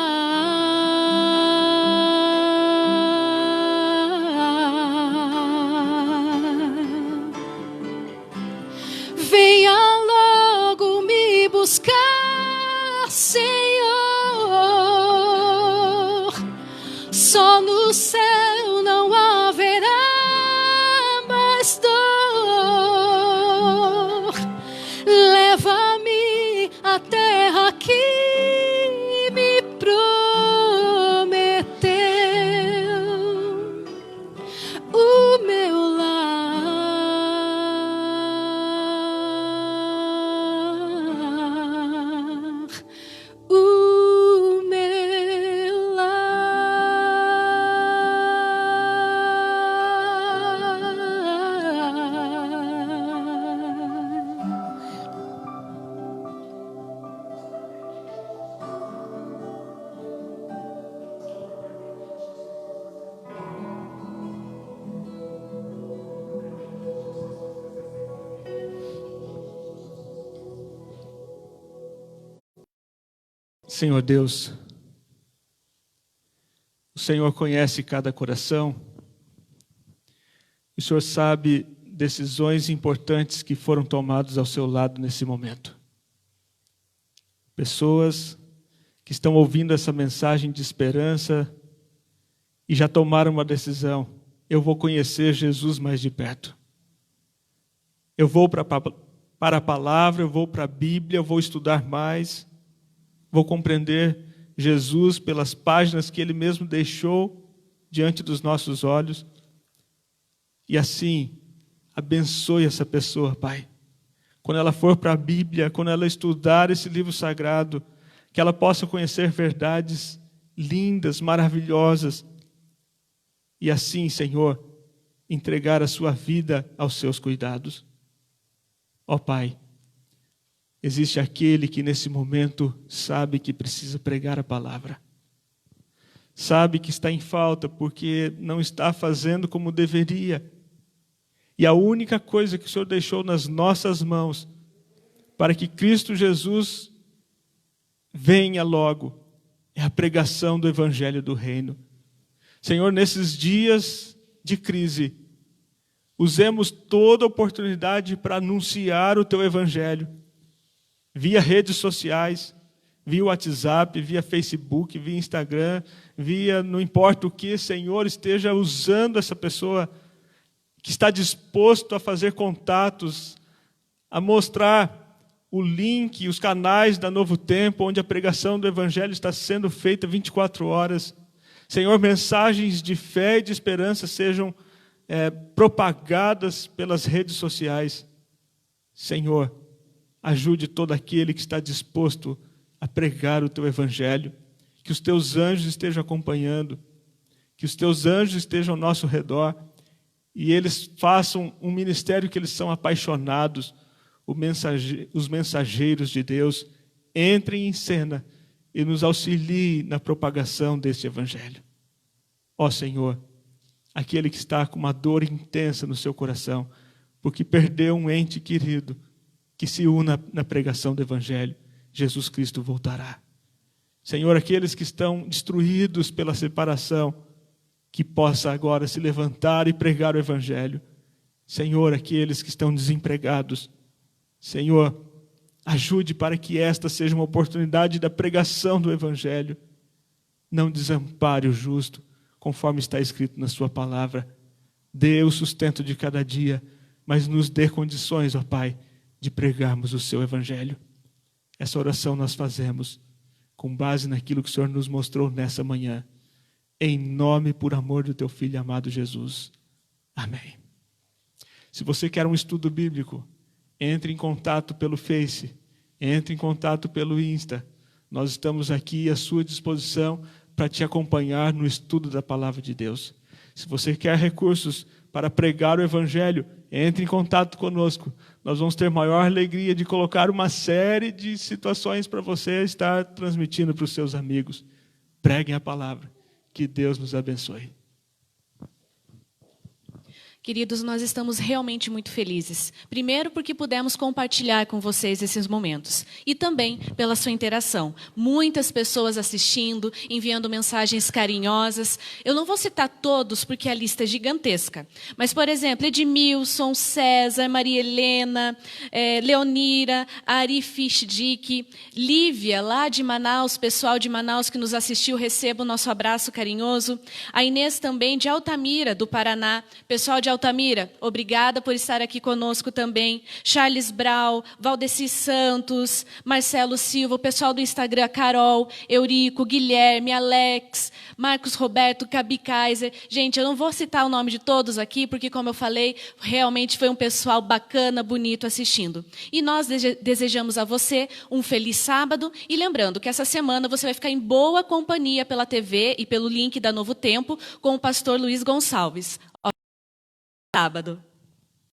Venha logo me buscar, Senhor. Só no céu não haverá mais dor. Leva-me à terra que me prometeu, o meu lar, o meu lar. Senhor Deus, o Senhor conhece cada coração, o Senhor sabe decisões importantes que foram tomadas ao seu lado nesse momento. Pessoas que estão ouvindo essa mensagem de esperança e já tomaram uma decisão: eu vou conhecer Jesus mais de perto. Eu vou para a palavra, eu vou para a Bíblia, eu vou estudar mais, vou compreender Jesus pelas páginas que Ele mesmo deixou diante dos nossos olhos. E assim, abençoe essa pessoa, Pai. Quando ela for para a Bíblia, quando ela estudar esse livro sagrado, que ela possa conhecer verdades lindas, maravilhosas. E assim, Senhor, entregar a sua vida aos seus cuidados. Ó Pai, existe aquele que nesse momento sabe que precisa pregar a palavra. Sabe que está em falta porque não está fazendo como deveria. E a única coisa que o Senhor deixou nas nossas mãos para que Cristo Jesus venha logo é a pregação do Evangelho do Reino. Senhor, nesses dias de crise, usemos toda oportunidade para anunciar o Teu Evangelho, via redes sociais, via WhatsApp, via Facebook, via Instagram, via não importa o que, Senhor, esteja usando essa pessoa que está disposto a fazer contatos, a mostrar o link, os canais da Novo Tempo, onde a pregação do Evangelho está sendo feita 24 horas. Senhor, mensagens de fé e de esperança sejam propagadas pelas redes sociais. Senhor, ajude todo aquele que está disposto a pregar o Teu Evangelho, que os Teus anjos estejam acompanhando, que os Teus anjos estejam ao nosso redor e eles façam um ministério que eles são apaixonados. Os mensageiros de Deus entrem em cena e nos auxiliem na propagação deste Evangelho. Ó Senhor, aquele que está com uma dor intensa no seu coração, porque perdeu um ente querido, que se una na pregação do Evangelho, Jesus Cristo voltará. Senhor, aqueles que estão destruídos pela separação, que possa agora se levantar e pregar o Evangelho. Senhor, aqueles que estão desempregados, Senhor, ajude para que esta seja uma oportunidade da pregação do Evangelho. Não desampare o justo, conforme está escrito na sua palavra. Dê o sustento de cada dia, mas nos dê condições, ó Pai, de pregarmos o seu Evangelho. Essa oração nós fazemos com base naquilo que o Senhor nos mostrou nessa manhã. Em nome e por amor do Teu Filho amado Jesus. Amém. Se você quer um estudo bíblico, entre em contato pelo Face, entre em contato pelo Insta. Nós estamos aqui à sua disposição para te acompanhar no estudo da Palavra de Deus. Se você quer recursos para pregar o Evangelho, entre em contato conosco. Nós vamos ter maior alegria de colocar uma série de situações para você estar transmitindo para os seus amigos. Preguem a palavra. Que Deus nos abençoe. Queridos, nós estamos realmente muito felizes. Primeiro, porque pudemos compartilhar com vocês esses momentos. E também pela sua interação. Muitas pessoas assistindo, enviando mensagens carinhosas. Eu não vou citar todos, porque a lista é gigantesca. Mas, por exemplo, Edmilson, César, Maria Helena, Leonira, Ari Fischdick, Lívia, lá de Manaus, pessoal de Manaus que nos assistiu, receba o nosso abraço carinhoso. A Inês também, de Altamira, do Paraná. Pessoal de Altamira, obrigada por estar aqui conosco também. Charles Brau, Valdeci Santos, Marcelo Silva, o pessoal do Instagram, Carol, Eurico, Guilherme, Alex, Marcos Roberto, Gabi Kaiser. Gente, eu não vou citar o nome de todos aqui, porque, como eu falei, realmente foi um pessoal bacana, bonito assistindo. E nós desejamos a você um feliz sábado. E lembrando que essa semana você vai ficar em boa companhia pela TV e pelo link da Novo Tempo com o pastor Luiz Gonçalves. Sábado.